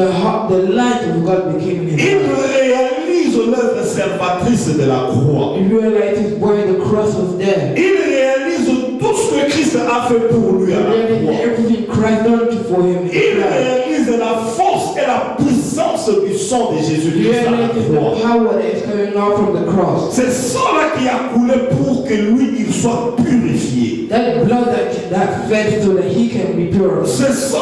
light of God became in his Il life. réalise l'œuvre salvatrice de la croix. He realizes why the cross was there. Il réalise tout ce que Christ a fait pour lui He à la realized croix. everything Christ done for him. Il réalise la force et la puissance du sang de He Jésus-Christ à la realizes the croix. power that is coming out from the cross. C'est ça qui a coulé pour que lui, il soit purifié. That blood that fed so that he can be pure. C'est ça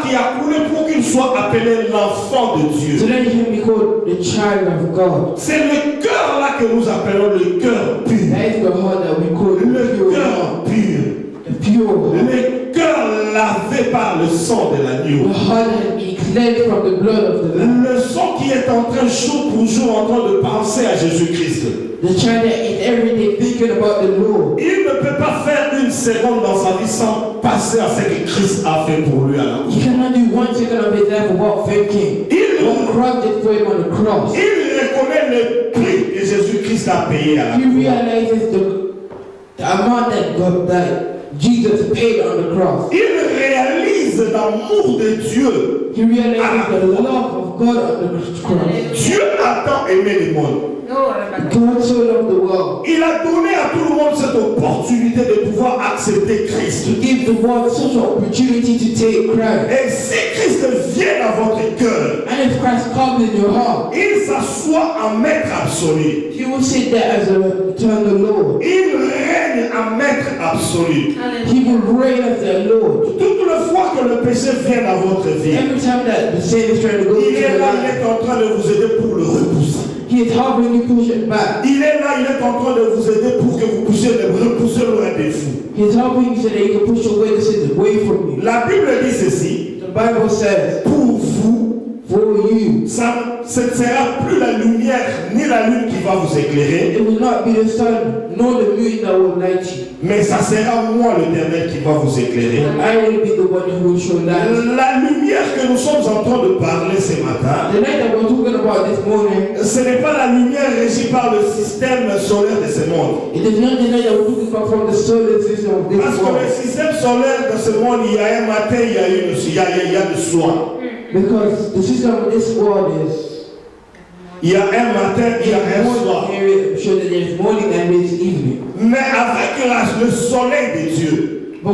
qui a coulé pour qu'il soit appelé l'enfant de So Dieu. that he can be called the child of God. C'est le cœur là que nous appelons le cœur pur. That is the heart that we call the Le pure cœur heart. pur. The pure heart. Le cœur lavé par le sang de l'agneau. The heart that be cleansed from the blood of the Lamb. Le sang qui est en train, jour pour jour, en train de penser à Jésus-Christ. The child that is every day thinking about the Lord. Il ne peut pas faire une seconde dans sa vie sans passer à ce que Christ a fait pour lui à la croix. He cannot do 1 second of his life without thanking. What Christ did for him on the cross. Il reconnaît le prix que Jésus-Christ a payé à la He croix. realizes the amount that Jesus paid on the cross. Il réalise l'amour de Dieu. He realizes the love of God on the cross. Dieu a tant aimé le monde. God so loved the world. Il a donné à tout le monde cette opportunité de pouvoir accepter Christ. He gave the world such an opportunity to take Christ. Et si Christ vient dans votre cœur, And if Christ comes in your heart, il s'assoit en maître absolu. he will sit there as an eternal Lord. Il règne en maître absolu. He will reign as their Lord. Toute la fois que le péché vient dans votre vie, Every time that the sin is trying to go il into est your là, il life, est en train de vous aider pour le repousser. he is helping you push it back. Il est là, il est en train de vous aider pour que vous puissiez le repousser loin des fous. He is helping you so that you can push away the sins away from you. La Bible dit ceci, The Bible says, pour vous, for you, ce ne sera plus la lumière ni la lune qui va vous éclairer, it will not be the sun nor the moon that will light you. mais ça sera moi l'Éternel qui va vous éclairer. I will be the one who will show light. La lumière que nous sommes en train de parler ce matin, The light that we're talking about this morning, ce n'est pas la lumière régie par le système solaire de ce monde. it is not the light that we're talking about from the solar system of this Parce que world. le système solaire de ce monde, il y a un matin, il y a le soir. Because the system of this world is Il y a un matin, il y a un soir. morning, I'm sure that there is morning and there is evening. Mais avec le soleil de Dieu, But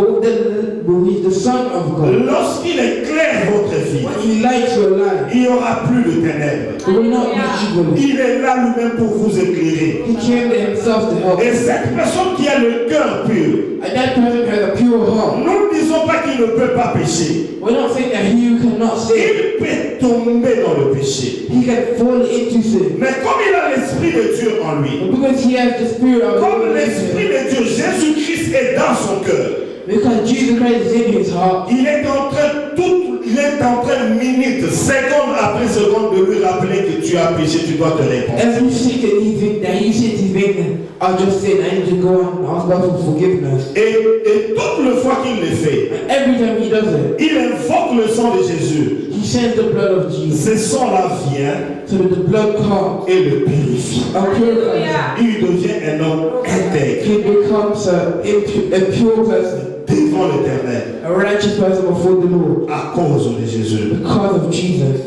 with the Son of God, lorsqu'il éclaire votre vie, when He lights your life, il n'y aura plus de ténèbres. it will not be evil. Il est là lui-même pour vous éclairer. He came to Himself to help. Et cette personne qui a le cœur pur, And that person has a pure heart. nous ne disons pas qu'il ne peut pas pécher. We're not saying that he who cannot sin, Il peut tomber dans le péché. he can fall into sin. Mais comme il a l'Esprit de Dieu en lui, But because he has the Spirit of comme God in l'Esprit him, de Dieu, Jésus-Christ est dans son cœur, because Jesus Christ is in his heart, il est en train, minute, seconde après seconde, de lui rappeler que tu as péché, tu dois te répondre. every second he thinks that he sits, he's thinking, I'll just sin, I need to go and ask God for forgiveness. Et toute le fois qu'il le fait, And every time he does it. Il invoque le sang de Jésus. He sends the blood of Jesus. Ce sang-là vient So that the blood comes et le purifie. and purifies him. Il devient un homme intègre He becomes a pure person, devant l'Éternel a righteous person before the Lord à cause de Jésus. because of Jesus.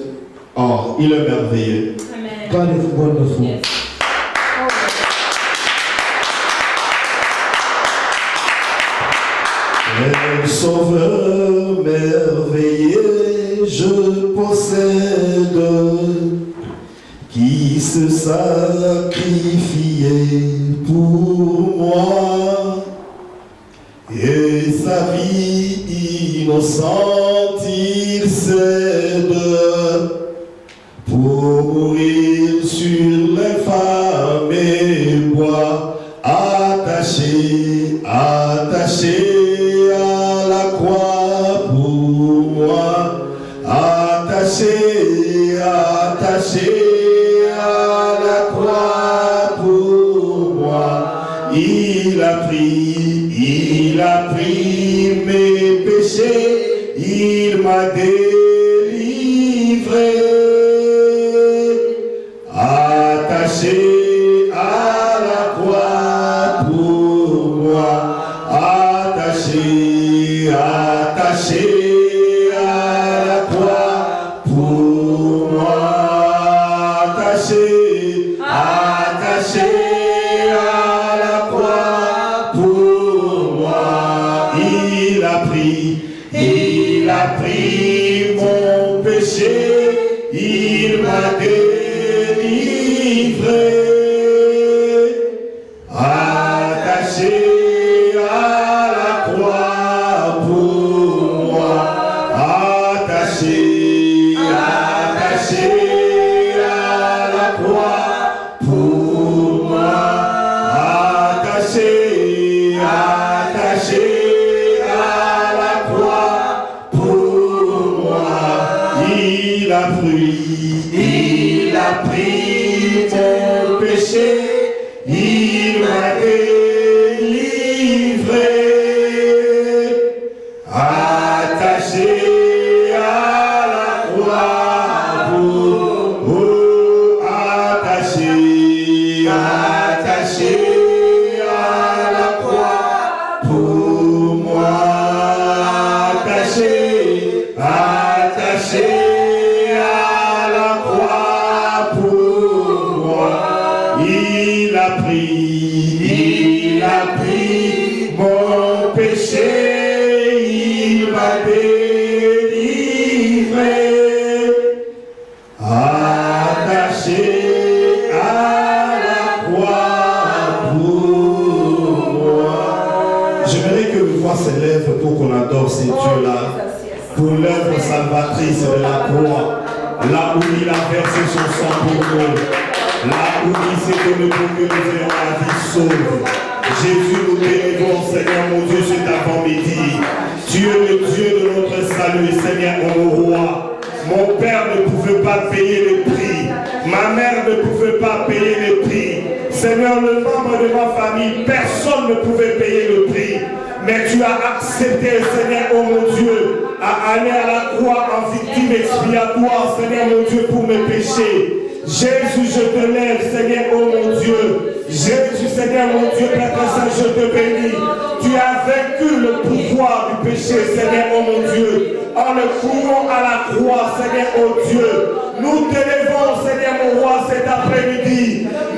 Oh, il est merveilleux. God is wonderful. Un sauveur merveilleux je possède, qui se sacrifiait pour moi, et sa vie innocente il cède pour mourir sur l'infâme bois, attaché à la croix pour moi, attaché à la croix pour moi. Il a pris mes péchés, il m'a délivré, attaché à la croix pour moi, attaché à la croix pour moi, attaché à la croix pour moi. Il a pris mon péché, il m'a délivré, attaché à la croix pour moi, attaché à la croix pour moi, attaché à la croix pour moi. Il a pris mon péché, il m'a délivré, attaché à la croix pour attaché à la croix pour moi, attaché à la croix pour moi. Il a pris mon péché, il m'a délivré, attaché à la croix pour moi. J'aimerais que vos voix s'élèvent pour qu'on adore ces dieux-là, pour l'œuvre salvatrice de la croix, là où il a versé son sang pour nous, là où il s'est donné pour que nous ayons la vie sauve. Jésus, nous t'élevons, Seigneur mon Dieu, cet avant-midi. Tu es le Dieu de notre salut, Seigneur mon roi. Mon père ne pouvait pas payer le prix, ma mère ne pouvait pas payer le prix. Seigneur, le membre de ma famille, personne ne pouvait payer le prix. Mais tu as accepté, Seigneur, oh mon Dieu, à aller à la croix en victime expiatoire, Seigneur mon Dieu, pour mes péchés. Jésus, je te lève, Seigneur, oh mon Dieu. Jésus, Seigneur, mon Dieu, Père Saint, je te bénis. Tu as vaincu le pouvoir du péché, Seigneur, oh mon Dieu. En le courant à la croix, Seigneur, oh Dieu. Nous t'élevons, Seigneur, mon roi, cet après-midi.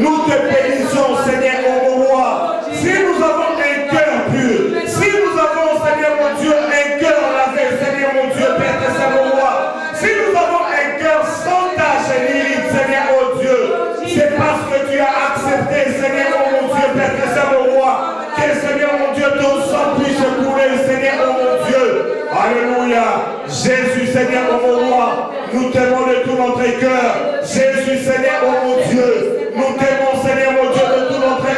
Nous te bénissons, Seigneur, oh mon roi. Si nous avons un cœur pur, si nous avons, Seigneur, mon Dieu, un cœur lavé, Seigneur, mon Dieu, Père Saint, mon roi. Si nous avons un cœur sans tache et limite, Seigneur, oh Dieu, c'est parce que tu as accepté, Seigneur, oh mon Dieu, Père Saint, mon roi, que, Seigneur, mon Dieu, ton sang puisse couler, Seigneur, oh mon Dieu. Alléluia. Jésus, Seigneur, oh mon roi, nous t'aimons de tout notre cœur. Jésus, Seigneur, oh mon Dieu, nous t'aimons, Seigneur, mon Dieu, de tout notre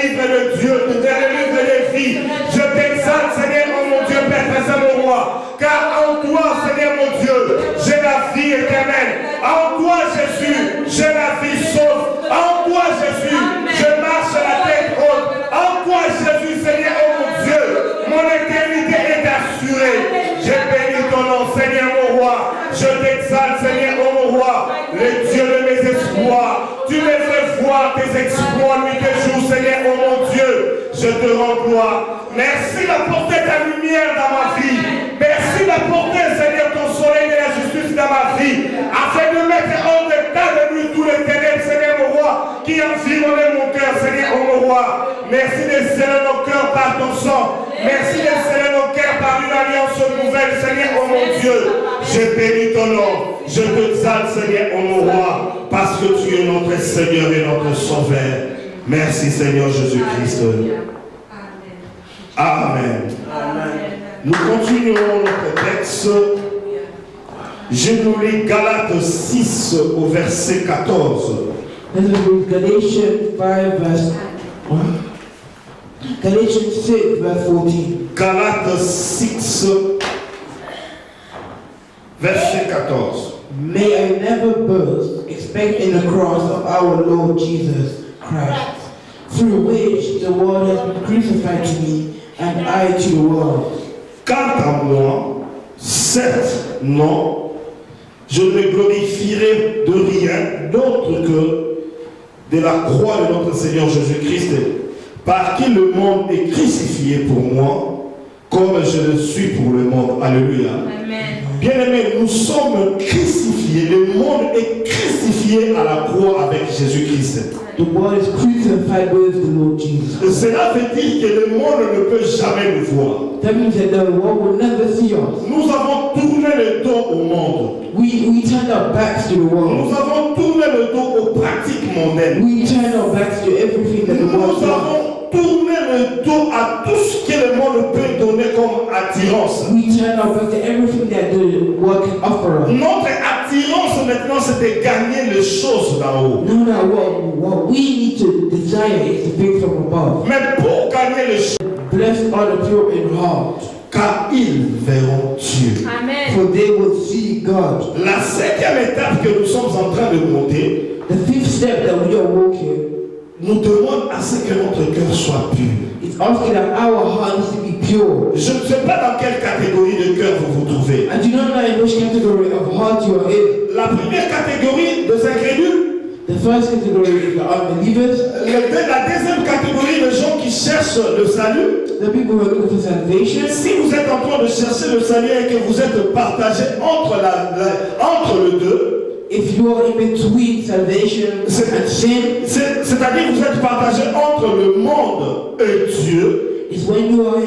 livre de Dieu, tu es le livre des vies. Je t'exalte, Seigneur, oh mon Dieu, Père très saint, mon roi. Car en toi, Seigneur, mon Dieu, j'ai la vie éternelle. En toi, Jésus, j'ai la vie sauve. En toi, Jésus, je marche à la tête haute. En toi, Jésus, Seigneur, oh mon Dieu, mon éternité est assurée. Je bénis ton nom, Seigneur, mon roi. Je t'exalte, Seigneur, oh mon roi, le Dieu de mes espoirs. Tu me fais voir tes exploits nuit et jour, Seigneur, oh mon Dieu. Je te rends gloire. Merci d'apporter ta lumière dans ma vie. Merci d'apporter, Seigneur, ton soleil de la justice dans ma vie, afin de mettre hors d'état de nuit tous les ténèbres, Seigneur, mon roi, qui environnent mon cœur, Seigneur, oh mon roi. Merci de sceller nos cœurs par ton sang. Merci de sceller nos cœurs par une alliance nouvelle, Seigneur, oh mon Dieu. Je bénis ton nom. Je te exalte, Seigneur, oh mon roi, parce que tu es notre Seigneur et notre Sauveur. Merci, Seigneur Jésus-Christ. Amen. Amen. Nous continuons notre texte. Je nous lis Galates 6 au verset 14. Galatians 5 verse Galatians 6 verse 14. Galates 6 verset 14. May I never boast, except in the cross of our Lord Jesus Christ, through which the world has been crucified to me, and I to the world. Quant à moi, certes, non, je ne me glorifierai de rien d'autre que de la croix de notre Seigneur Jésus-Christ, par qui le monde est crucifié pour moi, comme je le suis pour le monde. Alléluia. Amen. Bien-aimés, nous sommes crucifiés. Le monde est crucifié à la croix avec Jésus-Christ. The world is crucified with the Lord Jesus. Cela veut dire que le monde ne peut jamais nous voir. That means that the world will never see us. Nous avons tourné le dos au monde. We turned our backs to the world. Nous avons tourné le dos aux pratiques mondaines. We turned our backs to everything that the world Nous does. avons tourné le dos à tout ce que le monde peut donner comme attirance. We turn our back to everything that the world can offer us. Notre attirance maintenant, c'est de gagner les choses d'en haut. No, what we need to desire is the things from above. Mais pour gagner les choses, Blessed are the pure in heart, car ils verront Dieu. Amen. for they will see God. La 5e étape que nous sommes en train de monter The fifth step that we are walking nous demande à ce que notre cœur soit pur. is asking that our heart needs to be pure. Je ne sais pas dans quelle catégorie de cœur vous vous trouvez. I do not know in which category of heart you are in. La première catégorie des incrédules, The first category is the unbelievers, la deuxième catégorie de gens qui cherchent le salut. the people who are looking for salvation. Si vous êtes en train de chercher le salut et que vous êtes partagé entre le deux, If you are in between salvation and sin, c'est-à-dire vous êtes partagé entre le monde et Dieu, it's when you are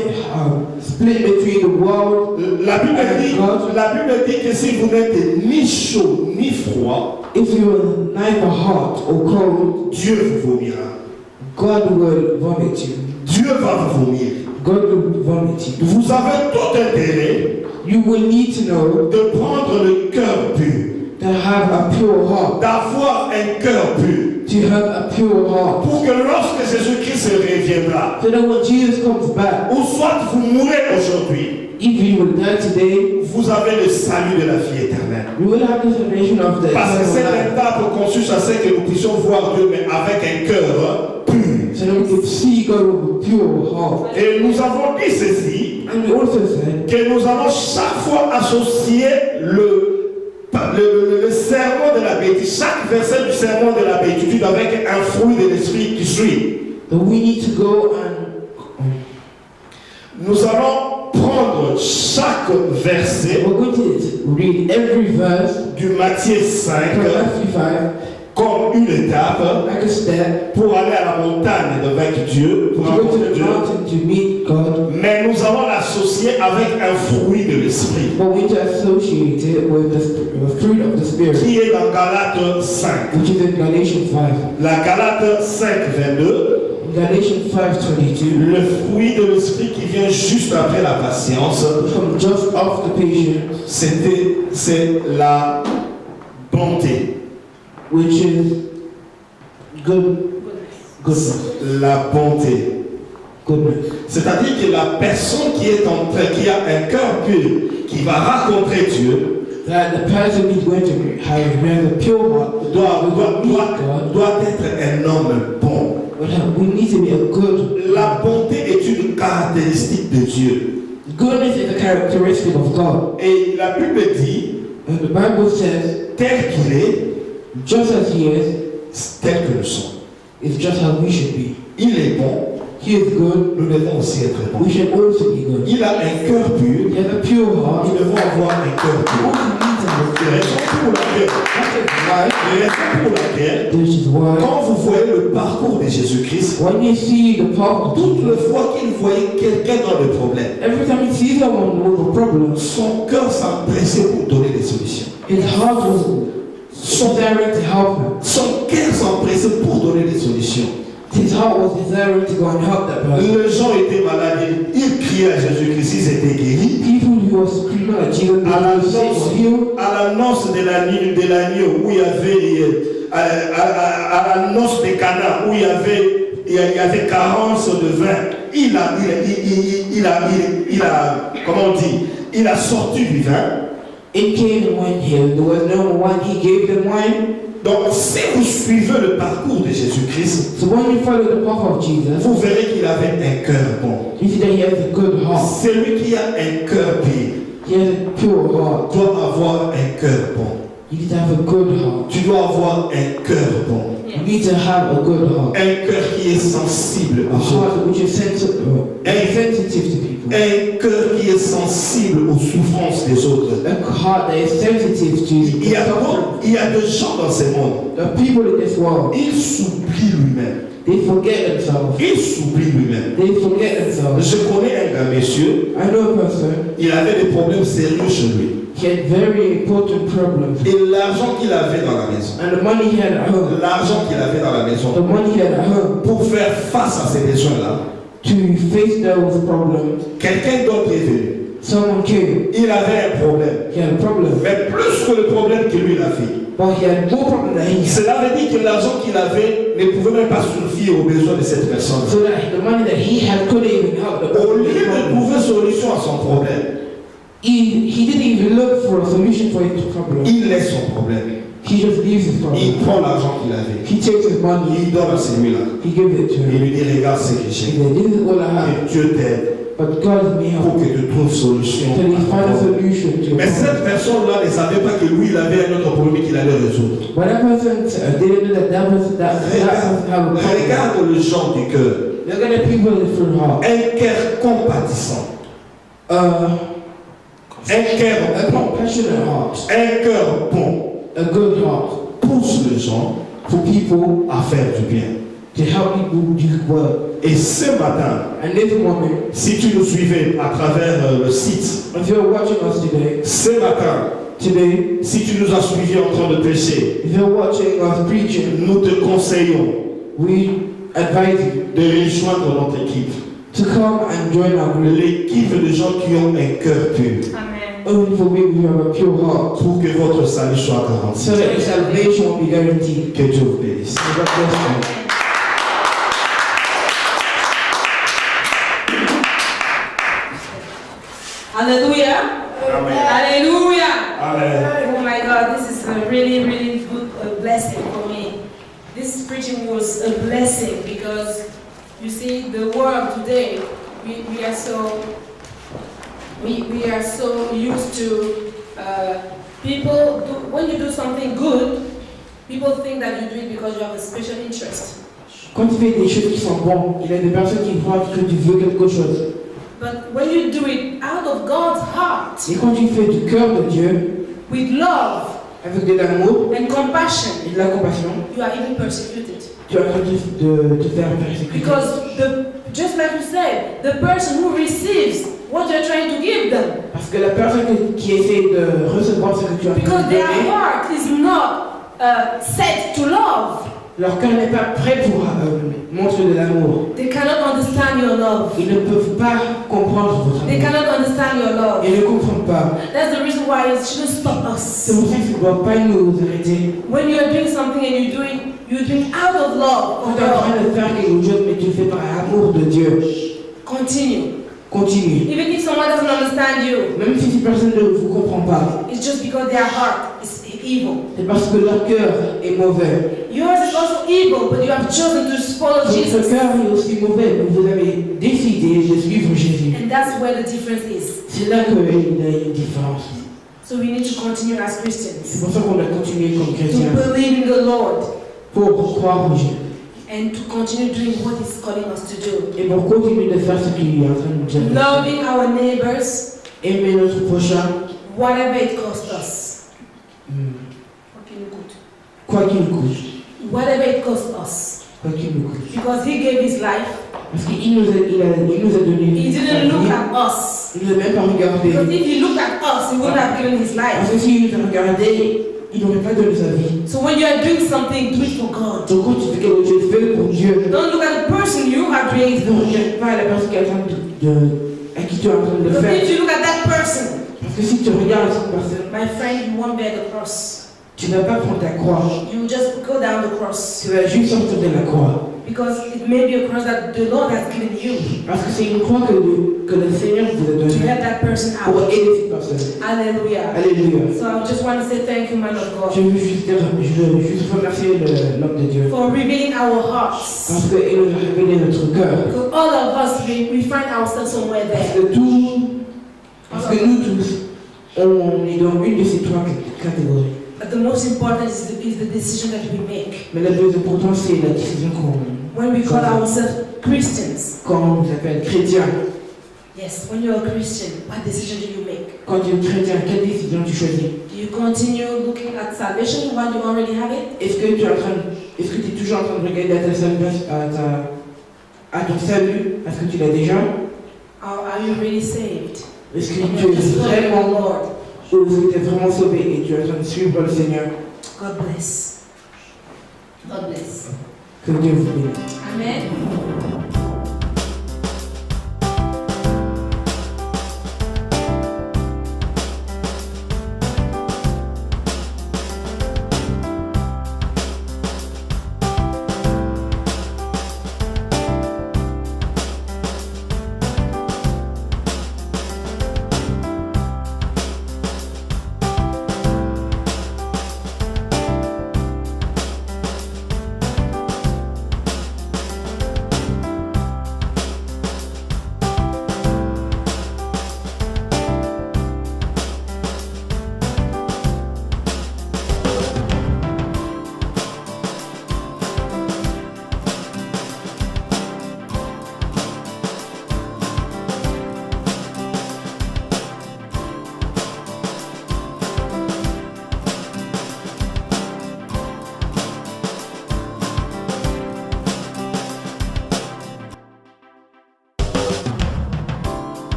split between the world la Bible and God. dit que si vous n'êtes ni chaud ni froid, If you are neither hot or cold, Dieu vous vomira. God will vomit you. Dieu va vous vomir. God will vomit you. Vous avez tout intérêt You will need to know de prendre le cœur pur, to have a pure heart. d'avoir un cœur pur, To have a pure heart. pour que lorsque Jésus-Christ reviendra, So that when Jesus comes back, ou soit vous mourrez aujourd'hui, if you will die today, vous avez le salut de la vie éternelle. you will have the salvation of the Parce que eternal cette life. étape consiste à ce que nous puissions voir Dieu, mais avec un cœur pur. So that we can see God with a pure heart. Et nous avons dit ceci, And we also said que nous allons chaque fois associer le serment de la béatitude, chaque verset du serment de la béatitude avec un fruit de l'esprit qui suit. that we need to go and Nous allons prendre chaque verset we're going to read every verse du Matthieu from 5 Matthew 5 comme une étape like a step pour aller à la montagne avec Dieu, to pour go to rencontrer the Dieu. mountain to meet God, Mais nous allons l'associer avec un fruit de l'esprit but we need to associate it with the fruit of the Spirit, qui est dans Galates 5. which is in Galatians 5. La Galates 5, 22, Galatians 5:22, le fruit de l'esprit qui vient juste après la patience, from just after patience, c'est la bonté. which is good Goodness. La bonté. Goodness. C'est-à-dire que la personne qui a un cœur pur, qui va rencontrer Dieu, That the person is going to have a pure heart doit être un homme bon. we need to be a good. La bonté est une caractéristique de Dieu. Goodness is a characteristic of God. Et la Bible dit, And the Bible says, tel qu'il est, just as he is, tel que nous sommes. is just how we should be. Il est bon, He is good. nous devons aussi être bons. We should also be good. Il a un cœur pur, He has a pure heart. nous devons avoir un cœur We pur. also need to have C'est la raison pour laquelle, This is why quand vous voyez le parcours de Jésus-Christ, when you see the path of toute Jesus, la fois qu'il voyait quelqu'un dans le problème, every time he sees someone with a problem, son cœur s'empressait pour donner des solutions. his heart was desiring to help him. Son cœur s'empressait pour donner des solutions. His heart was desiring to go and help that person. Les gens étaient malades, ils criaient à Jésus-Christ, ils étaient guéris. People who were screaming at Jesus, À l'annonce de l'agneau où il y avait, à l'annonce de Cana où il y avait carence de vin, il a sorti du vin. It came and went here. There was no one. He gave them wine. Donc, si vous suivez le parcours de Jésus-Christ, So when you follow the path of Jesus, vous verrez qu'il avait un cœur bon. you see that he has a good heart. Celui qui a un cœur pur He has a pure heart. doit avoir un cœur bon. You need to have a good heart. Tu dois avoir un cœur bon. You need to have a good heart. Un cœur qui est sensible A aux autres. heart which is sensitive to people. Un cœur qui est sensible aux souffrances des autres. A heart that is sensitive to Il y a des gens dans ce monde, the people in this world. il s'oublie lui-même. They forget themselves. Il s'oublie lui-même. They forget themselves. Je connais un gars, monsieur, I know a person. il avait des problèmes sérieux chez lui. He had very important problems. Et l'argent qu'il avait dans la maison, And the money he had at home. l'argent qu'il avait dans la The maison, money he had at home. pour faire face à ces besoins-là, To face those problems. quelqu'un d'autre est venu. Someone came. Il avait un problème. He had a problem. Mais plus que le problème que lui il a fait. But he had more problem than he had. Cela veut dire que l'argent qu'il avait ne pouvait même pas suffire aux besoins de cette personne. So that the money that he had couldn't even help the Au lieu de problem. trouver solution à son problème, He didn't even look for a solution for his problem. il laisse son problème. He just leaves his Il problem. prend l'argent qu'il avait. He takes his money. Il donne à celui-là. He gives it to Il him. lui dit, regarde ce que He j'ai. said, this is all I have. Et Dieu t'aide But God may pour help. que tu trouves solution. Till he à ton find a problème. solution to your Mais problem. cette personne-là ne savait pas que lui, il avait un autre problème qu'il allait résoudre. But that person didn't know that person have a problem. Regarde le genre du cœur. Look at the people in the front heart. Un cœur compatissant. Un cœur A bon. compassionate heart. Un cœur bon A good heart. pousse les gens For people à faire du bien. to help people do well. Et ce matin, And this woman, si tu nous suivais à travers le site, if you're watching us today, ce matin, si tu nous as suivis en train de prêcher, if you're watching us preaching, nous te conseillons we advise you de rejoindre notre équipe. to come and join our group. L'équipe de gens qui ont un cœur pur Only for people who have a pure heart, pour que votre salut soit garanti. so that your salvation will be guaranteed. Que Dieu vous bénisse. May God bless you. Hallelujah. Amen. Hallelujah. Amen. Oh my God, this is a really, really good blessing for me. This preaching was a blessing because you see the world today, we are so used to people when you do something good, people think that you do it because you have a special interest. Quand tu fais des choses qui sont bonnes, il y a des personnes qui croient que tu veux quelque chose. But when you do it out of God's heart, Et quand tu fais du cœur de Dieu, with love avec de l'amour and compassion, et de la compassion, you are even persecuted. tu as en train de te faire persécuter. Because just like you said, the person who receives what you're trying to give them, Parce que la personne qui essaie de recevoir ce que tu as en train because de their donner, heart is not set to love, leur cœur n'est pas prêt pour montrer de l'amour. they cannot understand your love. Ils ne peuvent pas comprendre votre They amour. cannot understand your love. Ils ne comprennent pas. That's the reason why it shouldn't stop C'est us. pour ça qu'il ne doit pas nous arrêter. When you are doing something and you do it you're doing out of love Quand for tu es en train God, de faire quelque chose, mais tu le fais par amour de Dieu, continue. continue. Even if someone doesn't understand you, Même si cette personne ne vous comprend pas, it's just because their heart is evil. c'est parce que leur cœur est mauvais. Yours is also evil, but you have chosen to follow Votre Jesus. cœur est aussi mauvais, mais vous avez décidé de suivre Jésus. And that's where the difference is. C'est là qu'il y a une différence. So we need to continue as C'est Christians pour ça qu'on a continué comme to chrétiens, believe in the Lord pour croire en Jésus. and to continue doing what He's calling us to do. Et pour continuer de faire ce qu'il est en train de nous dire. de faire. Loving our neighbors, Aimer notre prochain, whatever it costs us. hmm, Okay, good. quoi qu'il coûte. Whatever it costs us. Quoi qu'il nous coûte. Because He gave His life. Parce qu'il nous a donné He sa didn't look vie. at us. Il ne nous a même pas regardé. Because if He looked at us, He wouldn't have given His life. Parce que s'il nous a regardé, il n'aurait pas donné sa vie. So when you are doing something, do it for God. Donc quand tu fais quelque chose, fais-le pour Dieu. Don't look at the person you have created. Ne regarde pas la personne qui est en train à qui tu es en train de le Because faire. if you look at that person, Parce que si tu regardes cette personne, my friend, you won't bear the cross. tu ne vas pas prendre ta croix. You will just go down the cross. Tu vas juste sortir de la croix. Because it may be a cross that the Lord has given you Parce que c'est une croix que le Seigneur vous a to donnée help that person pour out. aider cette personne. Hallelujah. Alléluia. So I just want to say thank you, man of Je God, veux juste remercier l'homme de Dieu. for revealing our hearts. Parce qu'il nous a révélé notre cœur. Because all of us, we find ourselves somewhere Parce there. que nous tous, on est dans une de ces trois catégories. But the most important is the decision that we make. Mais le plus important, c'est la décision When we call ourselves Christians, quand on vous appelle chrétien. yes, when you're a Christian, what decision do you make? Quand tu es chrétien, quelle décision tu choisis? Do you continue looking at salvation while you already have it? Est-ce que tu es toujours en train de regarder à ta salvation, à ton salut, parce que tu l'as déjà? Or are you really saved? Est-ce que And tu you're es just following the vraiment, Lord. ou est-ce que tu es vraiment sauvé et tu es en train de suivre le Seigneur? God bless. God bless. Que Dieu vous bénisse. Amen.